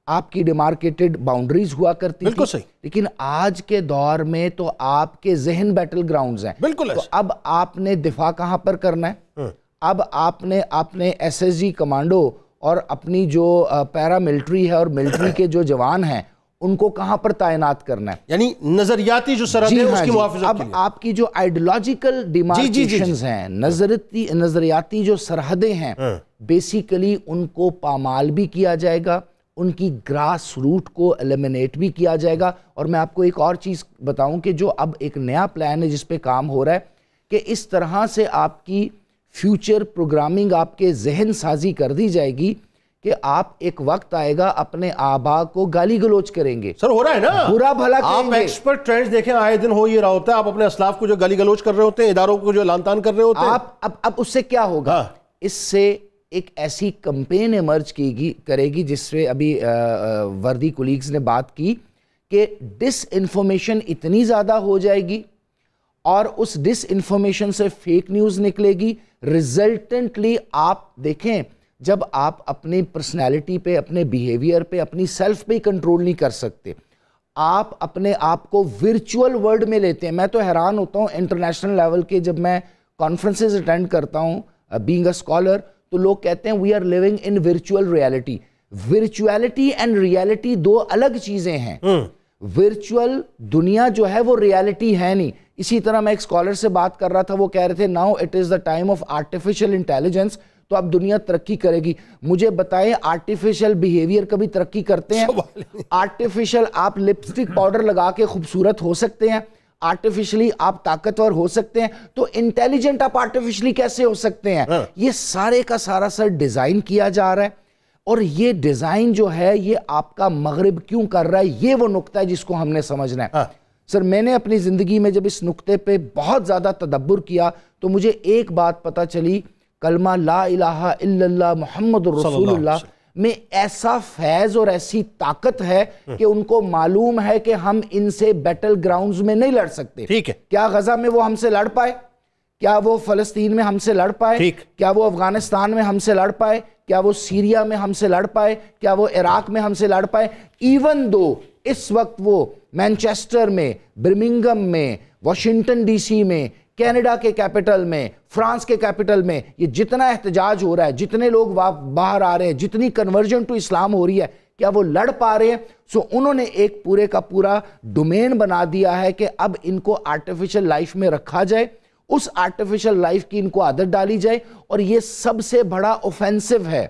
آپ کی ڈیمارکیٹڈ باؤنڈریز ہوا کرتی تھی.
بالکل صحیح.
لیکن آج کے دور میں تو آپ کے ذہن بیٹل گراؤنڈز ہیں.
بالکل.
تو اب آپ نے دفاع کہاں پر کرنا ہے؟ اب آپ نے اپنے SSG کمانڈو اور اپنی جو پیرا ملٹری ہے اور ملٹری کے جو جوان ہیں ان کو کہاں پر تعینات کرنا ہے؟
یعنی نظریاتی جو سرحدیں اس کی محافظت کے لیے.
اب آپ کی جو آئیڈیولوجیکل ڈیمارکیشنز ہیں، نظریاتی جو سرحدیں ہیں، بیسیکلی ان کو پامال بھی کیا جائے گا، ان کی گراس روٹ کو ایلیمنیٹ بھی کیا جائے گا. اور میں آپ کو ایک اور چیز بتاؤں کہ جو اب ایک نیا پلان ہے جس پہ کام ہو رہا ہے کہ اس طرح سے آپ کی فیوچر پروگرامنگ آپ کے ذہن سازی کر دی جائے گی کہ آپ ایک وقت آئے گا اپنے آبا کو گالی گلوچ کریں گے.
سر ہو رہا ہے نا،
برا بھلا کہیں
آپ
گے.
ایکسپرٹ ٹرینڈز دیکھیں، آئے دن ہو یہ رہا ہوتا ہے. آپ اپنے اسلاف کو جو گالی گلوچ کر رہے ہوتے ہیں، اداروں کو جو لان تان کر رہے ہوتے ہیں،
آپ اب اس سے کیا ہوگا؟ اس سے ایک ایسی کمپین ایمرج کرے گی جس سے ابھی وردی کولیگز نے بات کی کہ ڈس انفارمیشن اتنی زیادہ ہو جائے گی اور اس ڈس انفارمیشن سے فیک نیوز نکلے گی. ریزلٹنٹلی آپ دیکھیں، جب آپ اپنی پرسنالٹی پہ، اپنے بیہیویئر پہ، اپنی سیلف پہ کنٹرول نہیں کر سکتے، آپ اپنے آپ کو ورچوئل ورلڈ میں لیتے ہیں. میں تو حیران ہوتا ہوں انٹرنیشنل لیول کے جب میں کانفرنسز اٹینڈ کرتا ہوں بینگ اے اسکالر, تو لوگ کہتے ہیں we are living in virtual reality. Virtuality and reality دو الگ چیزیں ہیں. ورچوئل دنیا جو ہے وہ ریالٹی ہے نہیں. اسی طرح میں ایک اسکالر سے بات کر رہا تھا, وہ کہہ رہے تھے now it is the time of artificial intelligence. تو اب دنیا ترقی کرے گی. مجھے بتائیں آرٹیفیشل بیہیویئر کبھی ترقی کرتے ہیں؟ آرٹیفیشل آپ لپسٹک پاؤڈر لگا کے خوبصورت ہو سکتے ہیں, آرٹیفیشلی آپ طاقتور ہو سکتے ہیں, تو انٹیلیجنٹ آپ آرٹیفیشلی کیسے ہو سکتے ہیں؟ یہ سارے کا سارا سر ڈیزائن کیا جا رہا ہے, اور یہ ڈیزائن جو ہے یہ آپ کا مغرب کیوں کر رہا ہے, یہ وہ نقطہ ہے جس کو ہم نے سمجھنا ہے. سر میں نے اپنی زندگی میں جب اس نقطے پہ بہت زیادہ تدبر کیا تو مجھے ایک بات پتہ چلی, کلمہ لا الہ الا اللہ محمد الرسول اللہ میں ایسا فیض اور ایسی طاقت ہے کہ ان کو معلوم ہے کہ ہم ان سے بیٹل گراؤنڈز میں نہیں لڑ سکتے.
ٹھیک ہے,
کیا غزہ میں وہ ہم سے لڑ پائے؟ کیا وہ فلسطین میں ہم سے لڑ پائے؟ کیا وہ افغانستان میں ہم سے لڑ پائے؟ کیا وہ سیریا میں ہم سے لڑ پائے؟ کیا وہ عراق میں ہم سے لڑ پائے؟ ایون دو اس وقت وہ مینچسٹر میں, برمنگم میں, واشنگٹن ڈی سی میں, کینیڈا کے کیپٹل میں, فرانس کے کیپٹل میں یہ جتنا احتجاج ہو رہا ہے, جتنے لوگ باہر آ رہے ہیں, جتنی کنورژن ٹو اسلام ہو رہی ہے, کیا وہ لڑ پا رہے ہیں؟ سو انہوں نے ایک پورے کا پورا ڈومین بنا دیا ہے کہ اب ان کو آرٹیفیشل لائف میں رکھا جائے, اس آرٹیفیشل لائف کی ان کو عادت ڈالی جائے, اور یہ سب سے بڑا اوفینسو ہے.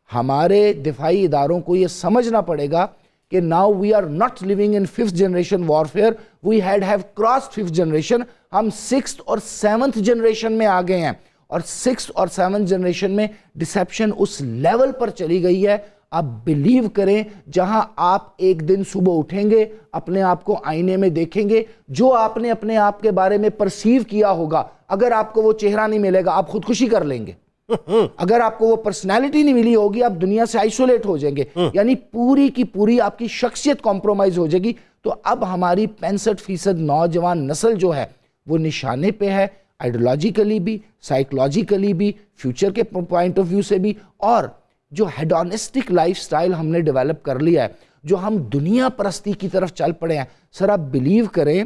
ہمارے دفاعی اداروں کو یہ سمجھنا پڑے گا کہ now we are not living in 5th generation warfare, we have crossed 5th generation, ہم 6th اور 7th generation میں آ گئے ہیں, اور 6th اور 7th generation میں ڈسیپشن اس لیول پر چلی گئی ہے. آپ بلیو کریں, جہاں آپ ایک دن صبح اٹھیں گے, اپنے آپ کو آئینے میں دیکھیں گے, جو آپ نے اپنے آپ کے بارے میں پرسیو کیا ہوگا, اگر آپ کو وہ چہرہ نہیں ملے گا آپ خودکشی کر لیں گے. اگر آپ کو وہ پرسنالٹی نہیں ملی ہوگی آپ دنیا سے آئسولیٹ ہو جائیں گے, یعنی پوری کی پوری آپ کی شخصیت کمپرومائز ہو جائے گی. تو اب ہماری 65% نوجوان نسل جو ہے وہ نشانے پہ ہے, آئیڈیولوجیکلی بھی, سائیکلوجیکلی بھی, فیوچر کے پوائنٹ آف ویو سے بھی, اور جو ہیڈونسٹک لائف سٹائل ہم نے ڈیولپ کر لیا ہے, جو ہم دنیا پرستی کی طرف چل پڑے ہیں. سر آپ بلیو کریں,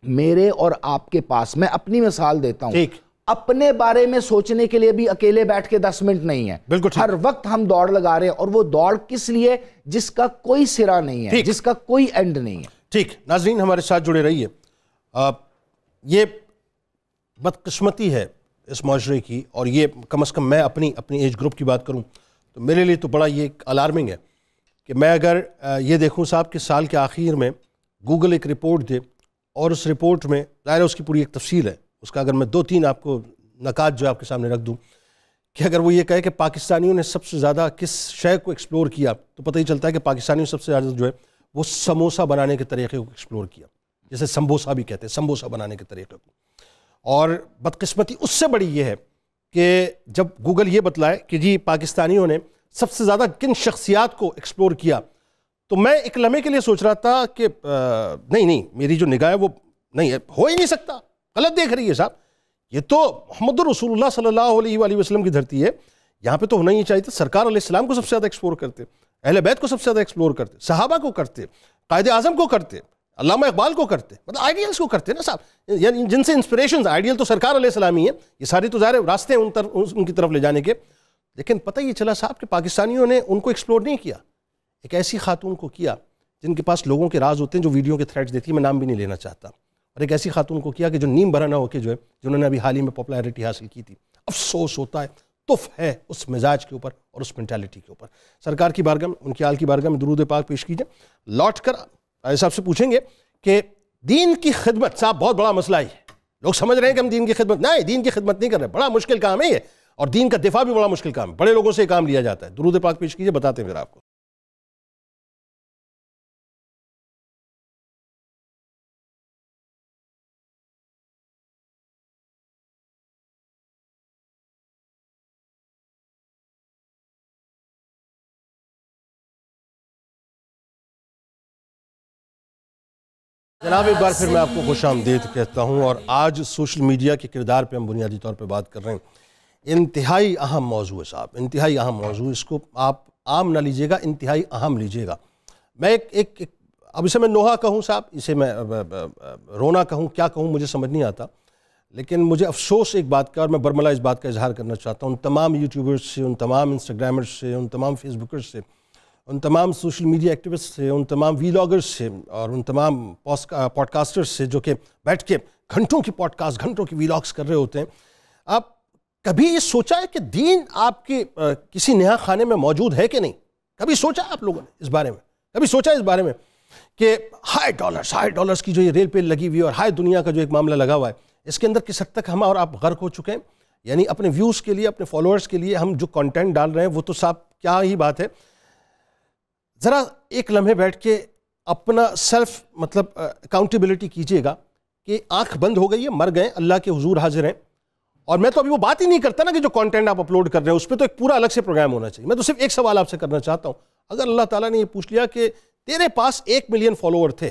میرے اور آپ کے پاس, میں اپنی مثال دیتا ہوں, اپنے بارے میں سوچنے کے لیے بھی اکیلے بیٹھ کے 10 منٹ نہیں ہے. ہر وقت ہم دوڑ لگا رہے ہیں, اور وہ دوڑ کس لیے؟ جس کا کوئی سرا نہیں ہے, جس کا کوئی اینڈ نہیں ہے.
ٹھیک, ناظرین ہمارے ساتھ جڑے رہیے. یہ بدقسمتی ہے اس معاشرے کی, اور یہ کم از کم میں اپنی ایج گروپ کی بات کروں تو میرے لیے تو بڑا یہ الارمنگ ہے کہ میں اگر یہ دیکھوں صاحب کہ سال کے آخر میں گوگل ایک رپورٹ دے, اور اس رپورٹ میں ظاہر اس کی پوری ایک تفصیل ہے, اس کا اگر میں 2-3 آپ کو نکات جو آپ کے سامنے رکھ دوں, کہ اگر وہ یہ کہے کہ پاکستانیوں نے سب سے زیادہ کس شے کو ایکسپلور کیا, تو پتہ ہی چلتا ہے کہ پاکستانیوں نے سب سے زیادہ جو ہے وہ سموسا بنانے کے طریقے کو ایکسپلور کیا, جیسے سمبوسا بھی کہتے ہیں, سمبوسا بنانے کے طریقے کو. اور بدقسمتی اس سے بڑی یہ ہے کہ جب گوگل یہ بتلائے کہ جی پاکستانیوں نے سب سے زیادہ کن شخصیات کو ایکسپلور کیا, تو میں ایک لمحے کے لیے سوچ رہا تھا کہ نہیں میری جو نگاہ ہے وہ نہیں ہے, ہو ہی نہیں سکتا, غلط دیکھ رہی ہے صاحب. یہ تو محمد رسول اللہ صلی اللہ علیہ وآلہ وسلم کی دھرتی ہے, یہاں پہ تو ہونا ہی چاہیے تھا. سرکار علیہ السلام کو سب سے زیادہ ایکسپلور کرتے, اہل بیت کو سب سے زیادہ ایکسپلور کرتے, صحابہ کو کرتے, قائد اعظم کو کرتے, علامہ اقبال کو کرتے, مطلب آئیڈیلز کو کرتے نا صاحب, یعنی جن سے انسپریشنز, آئیڈیل تو سرکار علیہ السلام ہی ہیں, یہ ساری تو ظاہر راستے ہیں ان کی طرف لے جانے کے. لیکن پتہ یہ چلا صاحب کہ پاکستانیوں نے ان کو ایکسپلور نہیں کیا, ایک ایسی خاتون کو کیا جن کے پاس لوگوں کے راز ہوتے ہیں, جو ویڈیو کے تھریڈز دیتی ہے, میں نام بھی نہیں لینا چاہتا, اور ایک ایسی خاتون کو کیا کہ جو نیم بھرا نہ ہو کے جو ہے, جنہوں نے ابھی حال ہی میں پاپولیرٹی حاصل کی تھی. افسوس ہوتا ہے, تف ہے اس مزاج کے اوپر اور اس مینٹیلٹی کے اوپر. سرکار کی بارگاہ میں, ان کی آل کی بارگاہ میں درود پاک پیش کیجئے. لوٹ کر صاحب سے پوچھیں گے کہ دین کی خدمت صاحب بہت بڑا مسئلہ ہے. لوگ سمجھ رہے ہیں کہ ہم دین کی خدمت, نہیں دین کی خدمت نہیں کر رہے, بڑا مشکل کام ہے یہ, اور دین کا دفاع بھی بڑا مشکل کام ہے, بڑے لوگوں سے یہ کام لیا جاتا ہے. درود پاک پیش کیجئے, بتاتے ہیں پھر آپ کو. جناب ایک بار پھر میں آپ کو خوش آمدید کہتا ہوں, اور آج سوشل میڈیا کے کردار پہ ہم بنیادی طور پہ بات کر رہے ہیں. انتہائی اہم موضوع ہے صاحب, انتہائی اہم موضوع, اس کو آپ عام نہ لیجئے گا, انتہائی اہم لیجئے گا. میں ایک اب اسے میں نوحہ کہوں صاحب، اسے میں رونا کہوں، کیا کہوں مجھے سمجھ نہیں آتا، لیکن مجھے افسوس ایک بات کا، اور میں برملا اس بات کا اظہار کرنا چاہتا ہوں ان تمام یوٹیوبرز سے، ان تمام انسٹاگرامرز سے، ان تمام فیس بکرز سے، ان تمام سوشل میڈیا ایکٹیوسٹ سے، ان تمام ویلاگرز سے، اور ان تمام پوڈ کاسٹرز سے جو کہ بیٹھ کے گھنٹوں کی پوڈ کاسٹ، گھنٹوں کی ویلاگز کر رہے ہوتے ہیں. آپ کبھی یہ سوچا ہے کہ دین آپ کے کسی نہا خانے میں موجود ہے کہ نہیں؟ کبھی سوچا آپ لوگوں نے اس بارے میں؟ کبھی سوچا اس بارے میں کہ ہائی ڈالرز کی جو یہ ریل پہ لگی ہوئی ہے اور ہائی دنیا کا جو ایک معاملہ لگا ہوا ہے، اس کے اندر کس حد تک ہم اور آپ غرق ہو چکے ہیں؟ یعنی اپنے ویوز کے لیے، اپنے فالوورز کے لیے ہم جو کنٹینٹ ڈال رہے ہیں وہ تو صاحب کیا ہی بات ہے. ذرا ایک لمحے بیٹھ کے اپنا سیلف اکاؤنٹیبلٹی کیجئے گا کہ آنکھ بند ہو گئی ہے، مر گئے، اللہ کے حضور حاضر ہیں. اور میں تو ابھی وہ بات ہی نہیں کرتا نا کہ جو کنٹینٹ آپ اپلوڈ کر رہے ہیں اس پہ تو ایک پورا الگ سے پروگرام ہونا چاہیے. میں تو صرف ایک سوال آپ سے کرنا چاہتا ہوں، اگر اللہ تعالیٰ نے یہ پوچھ لیا کہ تیرے پاس 1 ملین فالوور تھے،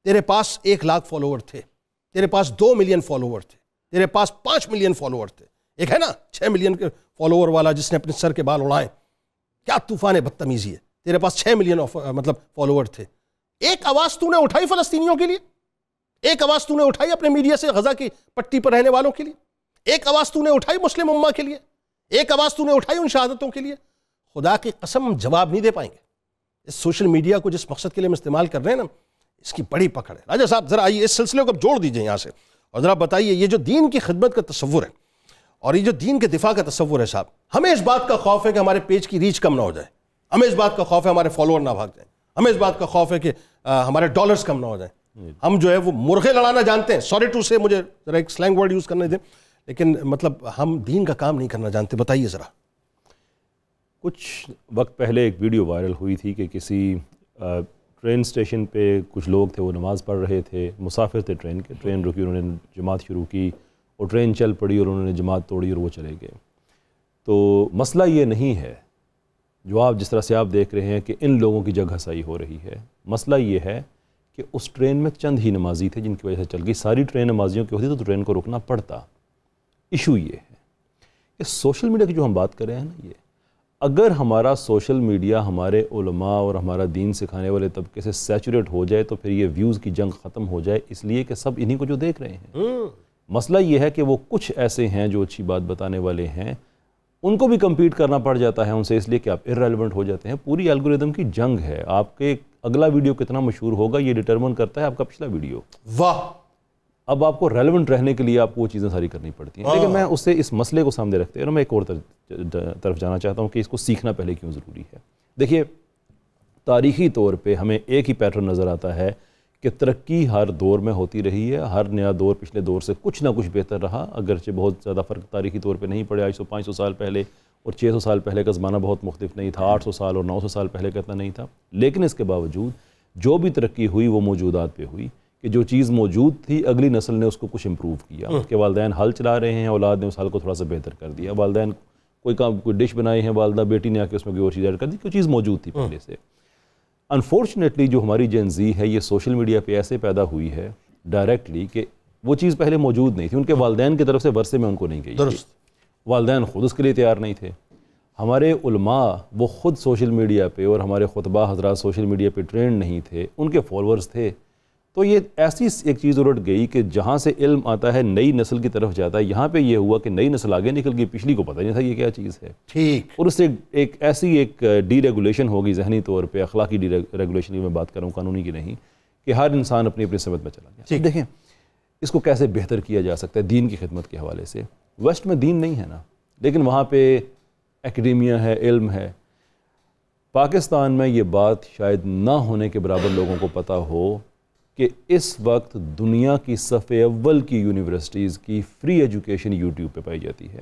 تیرے پاس 1 لاکھ فالوور تھے، تیرے پاس 2 ملین فالوور تھے، تیرے پاس 5 ملین فالوور تھے، ایک ہے نا 6 ملین کے فالوور والا جس نے اپنے سر کے بال اڑائے، کیا طوفان بدتمیزی ہے. تیرے پاس 6 ملین فالوور تھے، ایک آواز تو نے اٹھائی فلسطینیوں کے لیے، ایک آواز تو نے اٹھائی اپنے میڈیا سے غزہ کی پٹی پر رہنے والوں کے لیے، ایک آواز تو نے اٹھائی مسلم امہ کے لیے، ایک آواز تو نے اٹھائی ان شہادتوں کے لیے. خدا کی قسم جواب نہیں دے پائیں گے. اس سوشل میڈیا کو جس مقصد کے لیے ہم استعمال کر رہے ہیں نا، اس کی بڑی پکڑ ہے. راجہ صاحب ذرا آئیے اس سلسلے کو جوڑ دیجئے یہاں سے، اور ذرا بتائیے یہ جو دین کی خدمت کا تصور ہے اور یہ جو دین کے دفاع کا تصور ہے صاحب، ہمیں اس بات کا خوف ہے کہ ہمارے پیج کی ریچ کم نہ ہو جائے، ہمیں اس بات کا خوف ہے ہمارے فالوور نہ بھاگ جائیں، ہمیں اس بات کا خوف ہے کہ ہمارے ڈالرز کم نہ ہو جائیں. ہم جو ہے وہ مرغے لڑانا جانتے ہیں، سوری ٹو سے مجھے ذرا ایک سلینگ ورڈ یوز کرنے دیں، لیکن مطلب ہم دین کا کام نہیں کرنا جانتے. بتائیے ذرا.
کچھ وقت پہلے ایک ویڈیو وائرل ہوئی تھی کہ کسی ٹرین اسٹیشن پہ کچھ لوگ تھے، وہ نماز پڑھ رہے تھے، مسافر تھے ٹرین کے، ٹرین رکی، انہوں نے جماعت شروع کی اور ٹرین چل پڑی اور انہوں نے جماعت توڑی اور وہ چلے گئے. تو مسئلہ یہ نہیں ہے جو آپ جس طرح سے آپ دیکھ رہے ہیں کہ ان لوگوں کی جگہ ہسائی ہو رہی ہے. مسئلہ یہ ہے کہ اس ٹرین میں چند ہی نمازی تھے جن کی وجہ سے چل گئی. ساری ٹرین نمازیوں کی ہوتی تو ٹرین کو رکنا پڑتا. ایشو یہ ہے کہ سوشل میڈیا کی جو ہم بات کر رہے ہیں نا، یہ اگر ہمارا سوشل میڈیا ہمارے علماء اور ہمارا دین سکھانے والے طبقے سے سیچوریٹ ہو جائے تو پھر یہ ویوز کی جنگ ختم ہو جائے، اس لیے کہ سب انہی کو جو دیکھ رہے ہیں. مسئلہ یہ ہے کہ وہ کچھ ایسے ہیں جو اچھی بات بتانے والے ہیں، ان کو بھی کمپیٹ کرنا پڑ جاتا ہے ان سے، اس لیے کہ آپ ارریلیونٹ ہو جاتے ہیں. پوری الگوریدم کی جنگ ہے. آپ کے اگلا ویڈیو کتنا مشہور ہوگا یہ ڈٹرمن کرتا ہے آپ کا پچھلا ویڈیو.
واہ.
اب آپ کو ریلیونٹ رہنے کے لیے آپ کو وہ چیزیں ساری کرنی پڑتی ہیں. لیکن میں اس سے اس مسئلے کو سامنے رکھتے ہیں اور میں ایک اور طرف جانا چاہتا ہوں کہ اس کو سیکھنا پہلے کیوں ضروری ہے. دیکھیے، تاریخی طور پہ ہمیں ایک ہی پیٹرن نظر آتا ہے کہ ترقی ہر دور میں ہوتی رہی ہے. ہر نیا دور پچھلے دور سے کچھ نہ کچھ بہتر رہا، اگرچہ بہت زیادہ فرق تاریخی طور پہ نہیں پڑے. 500 سال پہلے اور 600 سال پہلے کا زمانہ بہت مختلف نہیں تھا، 800 سال اور 900 سال پہلے کا اتنا نہیں تھا. لیکن اس کے باوجود جو بھی ترقی ہوئی وہ موجودات پہ ہوئی کہ جو چیز موجود تھی اگلی نسل نے اس کو کچھ امپروو کیا. اس کے والدین ہل چلا رہے ہیں، اولاد نے اس حل کو تھوڑا سا بہتر کر دیا. والدین کوئی ڈش بنائی ہے، والدہ بیٹی نے آ کے اس میں کوئی اور چیز ایڈ کر دی، کوئی چیز موجود تھی پہلے سے. انفارچونیٹلی جو ہماری جین زی ہے یہ سوشل میڈیا پہ ایسے پیدا ہوئی ہے ڈائریکٹلی کہ وہ چیز پہلے موجود نہیں تھی، ان کے والدین کی طرف سے ورثے میں ان کو نہیں گئی. درست. والدین خود اس کے لیے تیار نہیں تھے. ہمارے علماء وہ خود سوشل میڈیا پہ اور ہمارے خطبہ حضرات سوشل میڈیا پہ ٹرینڈ نہیں تھے، ان کے فالوورز تھے. تو یہ ایسی ایک چیز الٹ گئی کہ جہاں سے علم آتا ہے نئی نسل کی طرف جاتا ہے. یہاں پہ یہ ہوا کہ نئی نسل آگے نکل گئی، پچھلی کو پتہ نہیں تھا یہ کیا چیز ہے. ٹھیک. اور اس سے ایک ایسی ایک ڈی ریگولیشن ہوگی ذہنی طور پہ، اخلاقی ڈی ریگولیشن کی میں بات کروں، قانونی کی نہیں، کہ ہر انسان اپنی اپنی سمت میں چلا گیا. دیکھیں اس کو کیسے بہتر کیا جا سکتا ہے دین کی خدمت کے حوالے سے. ویسٹ میں دین نہیں ہے نا، لیکن وہاں پہ ایکڈیمیا ہے، علم ہے. پاکستان میں یہ بات شاید نہ ہونے کے برابر لوگوں کو پتہ ہو کہ اس وقت دنیا کی صف اول کی یونیورسٹیز کی فری ایجوکیشن یوٹیوب پہ پائی جاتی ہے.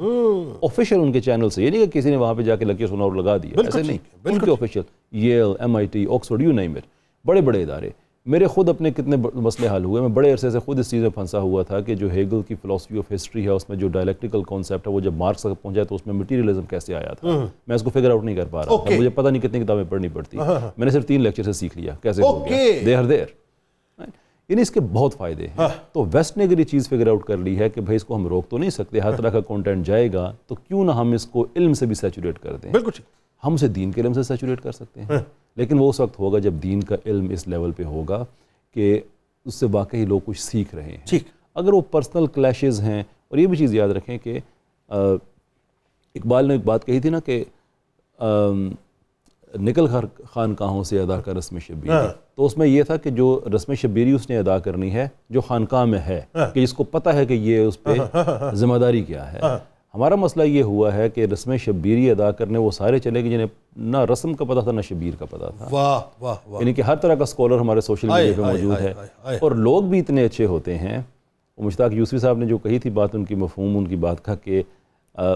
آفیشیل ان کے چینل سے، یہ نہیں کہ کسی نے وہاں پہ جا کے لیکچر سنا اور لگا دیا، ایسے نہیں. ان کے official ییل، MIT، Oxford, you name it, بڑے بڑے ادارے. میرے خود اپنے کتنے مسئلے حل ہوئے. میں بڑے عرصے سے خود اس چیز میں پھنسا ہوا تھا کہ جو ہیگل کی فلسفی آف ہسٹری ہے اس میں جو ڈائلیکٹیکل کانسیپٹ ہے وہ جب مارکس تک پہنچا تو اس میں مٹیریلزم کیسے آیا تھا، میں اس کو فگر آؤٹ نہیں کر پا رہا تھا. مجھے پتہ نہیں کتنی کتابیں پڑھنی پڑتی، میں نے صرف 3 لیکچر سے سیکھ لیا کیسے ہو گیا. They are there. یعنی اس کے بہت فائدے ہیں. تو ویسٹ نے اگر یہ چیز فگر آؤٹ کر لی ہے کہ بھائی اس کو ہم روک تو نہیں سکتے، ہر طرح کا کانٹینٹ جائے گا، تو کیوں نہ ہم اس کو علم سے بھی سیچوریٹ کر دیں. بالکل. ہم اسے دین کے علم سے سیچوریٹ کر سکتے ہیں، لیکن وہ اس وقت ہوگا جب دین کا علم اس لیول پہ ہوگا کہ اس سے واقعی لوگ کچھ سیکھ رہے ہیں.
ٹھیک.
اگر وہ پرسنل کلیشز ہیں، اور یہ بھی چیز یاد رکھیں کہ اقبال نے ایک بات کہی تھی نا کہ نکل خانقاہوں سے ادا کر رسم شبیری، تو اس میں یہ تھا کہ جو رسم شبیری اس نے ادا کرنی ہے جو خانقاہ میں ہے، کہ جس کو پتہ ہے کہ یہ اس پہ ذمہ داری کیا ہے. ہمارا مسئلہ یہ ہوا ہے کہ رسم شبیری ادا کرنے وہ سارے چلے گئے جنہیں نہ رسم کا پتہ تھا نہ شبیر کا پتہ تھا.
واہ واہ واہ.
یعنی کہ ہر طرح کا اسکالر ہمارے سوشل میڈیا پہ موجود ہے، اور لوگ بھی اتنے اچھے ہوتے ہیں. مشتاق یوسفی صاحب نے جو کہی تھی بات، ان کی مفہوم ان کی بات کا کہ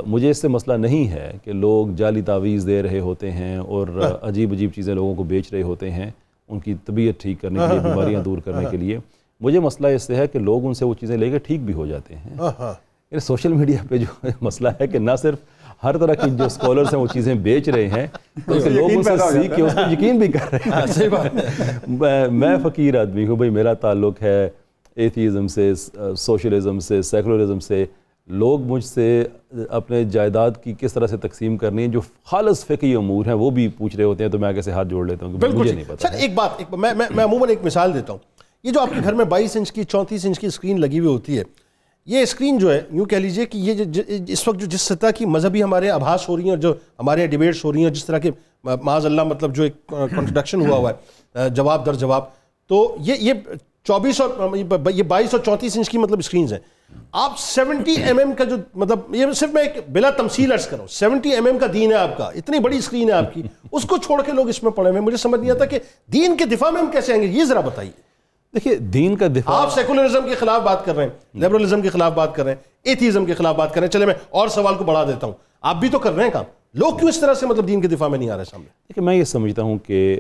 مجھے اس سے مسئلہ نہیں ہے کہ لوگ جعلی تعویذ دے رہے ہوتے ہیں اور عجیب عجیب چیزیں لوگوں کو بیچ رہے ہوتے ہیں ان کی طبیعت ٹھیک کرنے کے لیے، بیماریاں دور کرنے کے لیے. مجھے مسئلہ اس سے ہے کہ لوگ ان سے وہ چیزیں لے کے ٹھیک بھی ہو جاتے ہیں. یعنی سوشل میڈیا پہ جو مسئلہ ہے کہ نہ صرف ہر طرح کی جو اسکالرس ہیں وہ چیزیں بیچ رے ہیں بلکہ لوگ ان سے سیکھ کے اس پر یقین بھی کر رہے ہیں.
صحیح بات.
میں فقیر آدمی ہوں بھائی، میرا تعلق ہے ایتھیزم سے، سوشلزم سے، سیکولرزم سے. لوگ مجھ سے اپنے جائیداد کی کس طرح سے تقسیم کرنی ہے جو خالص فقہی امور ہیں وہ بھی پوچھ رہے ہوتے ہیں، تو میں کیسے ہاتھ جوڑ لیتا ہوں کہ مجھے نہیں پتہ.
سر ایک بات، میں عموماً ایک مثال دیتا ہوں. یہ جو آپ کے گھر میں 22 انچ کی 34 انچ کی اسکرین لگی ہوئی ہوتی ہے، یہ اسکرین جو ہے یوں کہہ لیجئے کہ یہ اس وقت جو جس سطح کی مذہبی ہمارے آبھاس ہو رہی ہیں اور جو ہمارے یہاں ڈیبیٹس ہو رہی ہیں، جس طرح کے معاذ اللہ مطلب جو ایک کنٹرڈکشن ہوا ہے جواب در جواب، تو یہ 22 اور 34 انچ کی مطلب اسکرینز ہیں. آپ 70 mm کا جو مطلب، یہ صرف میں ایک بلا تمثیل عرض کروں، 70 mm کا دین ہے آپ کا، اتنی بڑی اسکرین ہے آپ کی، اس کو چھوڑ کے لوگ اس میں پڑے ہوئے. مجھے سمجھ نہیں آتا کہ دین کے دفاع میں ہم کیسے آئیں گے، یہ ذرا بتائیے.
دیکھیے دین کا دفاع،
آپ سیکولرزم کے خلاف بات کر رہے ہیں، لیبرلزم کے خلاف بات کر رہے ہیں، ایتھیزم کے خلاف بات کر رہے ہیں. چلے میں اور سوال کو بڑھا دیتا ہوں، آپ بھی تو کر رہے ہیں کام، لوگ کیوں اس طرح سے مطلب دین کے دفاع میں نہیں آ رہے سامنے؟
دیکھیے میں یہ سمجھتا ہوں کہ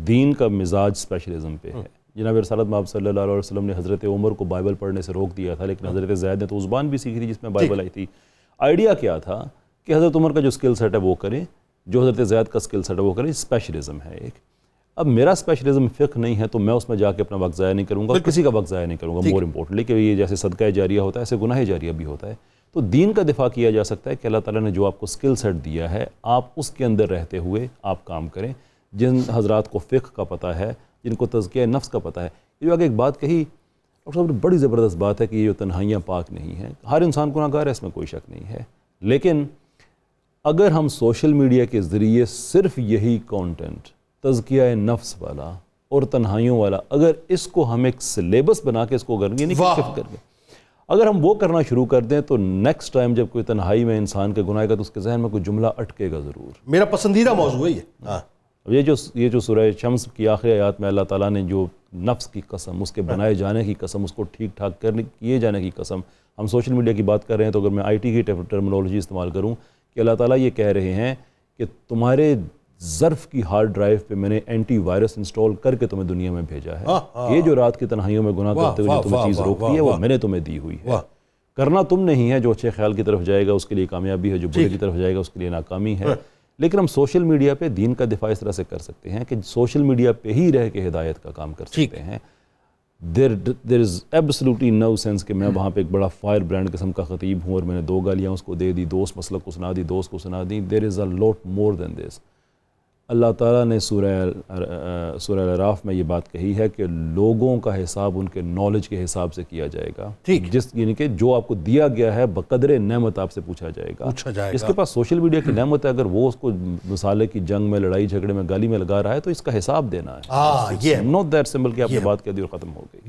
دین کا مزاج اسپیشلزم پہ ہے. جناب رسالت مآب صلی اللہ علیہ وسلم نے حضرت عمر کو بائبل پڑھنے سے روک دیا تھا، لیکن حضرت زید نے تو زبان بھی سیکھی تھی جس میں بائبل آئی تھی. آئیڈیا کیا تھا کہ حضرت عمر کا جو سکل سیٹ ہے وہ کریں، جو حضرت زید کا سکل سیٹ ہے وہ کریں. اسپیشلزم ہے ایک. اب میرا اسپیشلزم فقہ نہیں ہے تو میں اس میں جا کے اپنا وقت ضائع نہیں کروں گا، کسی کا وقت ضائع نہیں کروں گا. مور امپورٹنٹلی کہ یہ جیسے صدقہ جاریہ ہوتا ہے ایسے گناہ جاریہ بھی ہوتا ہے. تو دین کا دفاع کیا جا سکتا ہے کہ اللہ تعالیٰ نے جو آپ کو سکل سیٹ دیا ہے آپ اس کے اندر رہتے ہوئے آپ کام کریں. جن حضرات کو فقہ کا پتہ ہے، جن کو تزکیہ نفس کا پتہ ہے. یہ آگے ایک بات کہی اور بڑی زبردست بات ہے کہ یہ جو تنہائیاں پاک نہیں ہیں. ہر انسان گناہ گار ہے، اس میں کوئی شک نہیں ہے. لیکن اگر ہم سوشل میڈیا کے ذریعے صرف یہی کانٹینٹ تزکیہ نفس والا اور تنہائیوں والا، اگر اس کو ہم ایک سلیبس بنا کے اس کو کریں گے، اگر ہم وہ کرنا شروع کر دیں تو نیکسٹ ٹائم جب کوئی تنہائی میں انسان کے گناہ گا تو اس کے ذہن میں کوئی جملہ اٹکے گا ضرور. میرا پسندیدہ موضوع ہے یہ. یہ جو سورہ شمس کی آخری آیات میں اللہ تعالیٰ نے جو نفس کی قسم، اس کے بنائے جانے کی قسم، اس کو ٹھیک ٹھاک کیے جانے کی قسم، ہم سوشل میڈیا کی بات کر رہے ہیں تو اگر میں آئی ٹی کی ٹرمنالوجی استعمال کروں کہ اللہ تعالیٰ یہ کہہ رہے ہیں کہ تمہارے ظرف کی ہارڈ ڈرائیو پہ میں نے اینٹی وائرس انسٹال کر کے تمہیں دنیا میں بھیجا ہے. یہ جو رات کی تنہائیوں میں گناہ کرتے ہوئے جو تمہیں چیز روکتی ہے وہ میں نے تمہیں دی ہوئی ہے. کرنا تم نہیں ہے. جو اچھے خیال کی طرف جائے گا اس کے لیے کامیابی ہے، جو برے کی طرف جائے گا اس کے لیے ناکامی ہے. لیکن ہم سوشل میڈیا پہ دین کا دفاع اس طرح سے کر سکتے ہیں کہ سوشل میڈیا پہ ہی رہ کے ہدایت کا کام کر سکتے ہیں. there is absolutely no sense کہ میں وہاں پہ ایک بڑا فائر برانڈ قسم کا خطیب ہوں اور میں نے 2 گالیاں اس کو دے دی، دوست مسلک کو سنا دی، دوست کو سنا دی. there is a lot more than this. اللہ تعالیٰ نے سورہ الاعراف میں یہ بات کہی ہے کہ لوگوں کا حساب ان کے نالج کے حساب سے کیا جائے گا. یعنی کہ جو آپ کو دیا گیا ہے بقدر نعمت آپ سے پوچھا جائے گا. اس کے پاس سوشل میڈیا کی نعمت ہے، اگر وہ اس کو مسالے کی جنگ میں، لڑائی جھگڑے میں، گالی میں لگا رہا ہے تو اس کا حساب دینا ہے. not that simple کہ آپ نے بات کہہ دی اور ختم ہو گئی.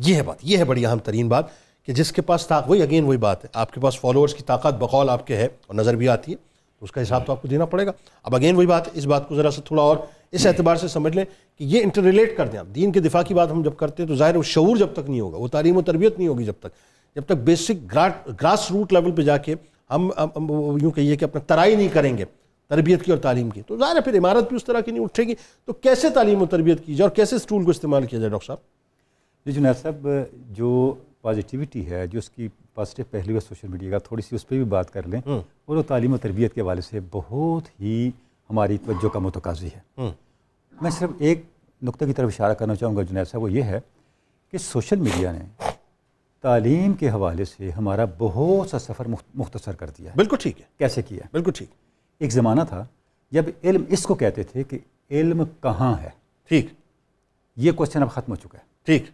یہ ہے بڑی اہم ترین بات کہ جس کے پاس وہی بات ہے، آپ کے پاس فالوورز کی طاقت بقول آپ کے ہے اور نظر بھی آتی ہے تو اس کا حساب تو آپ کو دینا پڑے گا. اب اگین وہی بات ہے، اس بات کو ذرا سا تھوڑا اور اس اعتبار سے سمجھ لیں کہ یہ انٹر ریلیٹ کر دیں. آپ دین کے دفاع کی بات ہم جب کرتے ہیں تو ظاہر ہے وہ شعور جب تک نہیں ہوگا، وہ تعلیم و تربیت نہیں ہوگی جب تک بیسک گراس روٹ لیول پہ جا کے ہم یوں کہیے کہ اپنا ترائی نہیں کریں گے تربیت کی اور تعلیم کی، تو ظاہر ہے پھر عمارت بھی اس طرح کی نہیں اٹھے گی. تو کیسے تعلیم و تربیت کی جائے اور کیسے اس ٹول کو استعمال کیا جائے ڈاکٹر صاحب؟
جی جنید صاحب، جو پازیٹیوٹی ہے، جو اس کی پازیٹیو پہلو ہے سوشل میڈیا کا، تھوڑی سی اس پہ بھی بات کر لیں. اور وہ تعلیم و تربیت کے حوالے سے بہت ہی ہماری توجہ کا متقاضی ہے. میں صرف ایک نقطہ کی طرف اشارہ کرنا چاہوں گا جنید صاحب، وہ یہ ہے کہ سوشل میڈیا نے تعلیم کے حوالے سے ہمارا بہت سا سفر مختصر کر دیا ہے.
بالکل ٹھیک ہے.
کیسے کیا ہے؟
بالکل ٹھیک.
ایک زمانہ تھا جب علم اس کو کہتے تھے کہ علم کہاں ہے،
ٹھیک.
یہ کوشچن اب ختم ہو چکا ہے.
ٹھیک.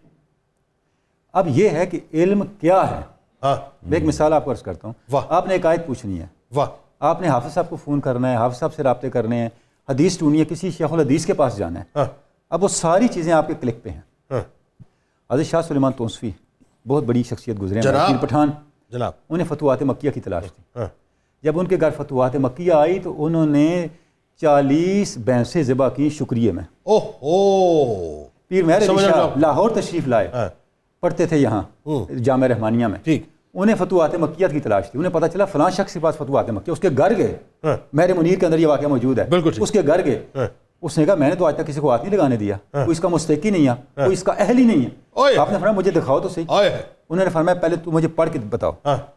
اب یہ ہے کہ علم کیا ہے.
ہاں.
میں ایک مثال آپ کو عرض کرتا ہوں. آپ نے ایک آیت پوچھنی ہے.
واہ.
آپ نے حافظ صاحب کو فون کرنا ہے, حافظ صاحب سے رابطے کرنے ہیں, حدیث ڈھونڈنی ہے, کسی شیخ الحدیث کے پاس جانا ہے. اب وہ ساری چیزیں آپ کے کلک پہ ہیں. حضرت شاہ سلیمان توسفی بہت بڑی شخصیت گزرے ہیں, پیر پٹھان
جناب,
انہیں فتوحات مکیہ کی تلاش تھی. جب ان کے گھر فتوحات مکیہ آئی تو انہوں نے 40 بھینسیں ذبح کی شکریہ میں.
اوہ.
پیر مہر علی شاہ لاہور تشریف لائے, پڑھتے تھے یہاں جامعہ رحمانیہ میں. ٹھیک. انہیں فتوحات مکیہ کی تلاش تھی. انہیں پتہ چلا فلاں شخص کے پاس فتوحات مکیہ, اس کے گھر گئے. مہر منیر کے اندر یہ واقعہ موجود ہے. اس کے گھر گئے. اس نے کہا میں نے تو آج تک کسی کو ہاتھ نہیں لگانے دیا, کوئی اس کا مستحق ہی نہیں ہے, کوئی اس کا اہل ہی نہیں ہے. آپ نے فرمایا مجھے دکھاؤ تو صحیح. انہوں نے فرمایا پہلے تو مجھے پڑھ کے بتاؤ.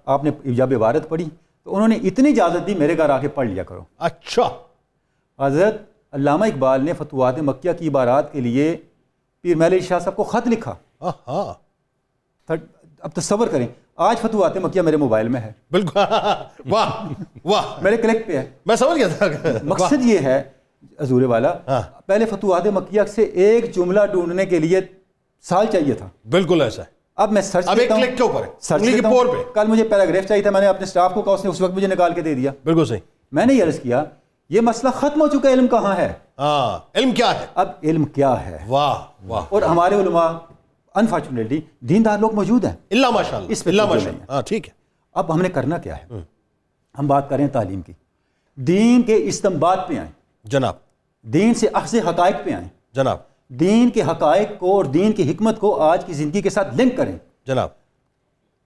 آپ نے جب عبارت پڑھی تو انہوں نے اتنی اجازت دی میرے گھر آ کے پڑھ لیا کرو. اچھا. حضرت علامہ اقبال نے فتوحات مکیہ کی عبارات کے لیے پیر مہر علی شاہ صاحب کو خط لکھا. اب تصور کریں آج فتوحات مکیہ میرے موبائل میں ہے. بالکل. واہ واہ, میرے کلک پہ ہے. میں سمجھ گیا تھا. مقصد یہ ہے حضور والا, پہلے فتوحات مکیہ سے ایک جملہ ڈھونڈنے کے لیے سال چاہیے تھا. بالکل ایسا ہے. اب میں سرچ کرتا ہوں, کل مجھے پیراگراف چاہیے تھا, میں نے اپنے سٹاف کو کہا, اس نے اس وقت مجھے نکال کے دے دیا. بالکل صحیح. میں نے یہ عرض کیا یہ مسئلہ ختم ہو چکا ہے, علم کہاں ہے؟ علم کیا ہے؟ اب علم کیا ہے. واہ واہ. اور ہمارے علماء انفارچونیٹلی دیندار لوگ موجود ہیں, اللہ ماشاءاللہ, اس پہ اللہ ماشاءاللہ. ٹھیک ہے. اب ہم نے کرنا کیا ہے؟ ہم بات کریں تعلیم کی. دین کے استنباط پہ آئیں جناب, دین سے اخذ حقائق پہ آئیں جناب, دین کے حقائق کو اور دین کی حکمت کو آج کی زندگی کے ساتھ لنک کریں جناب.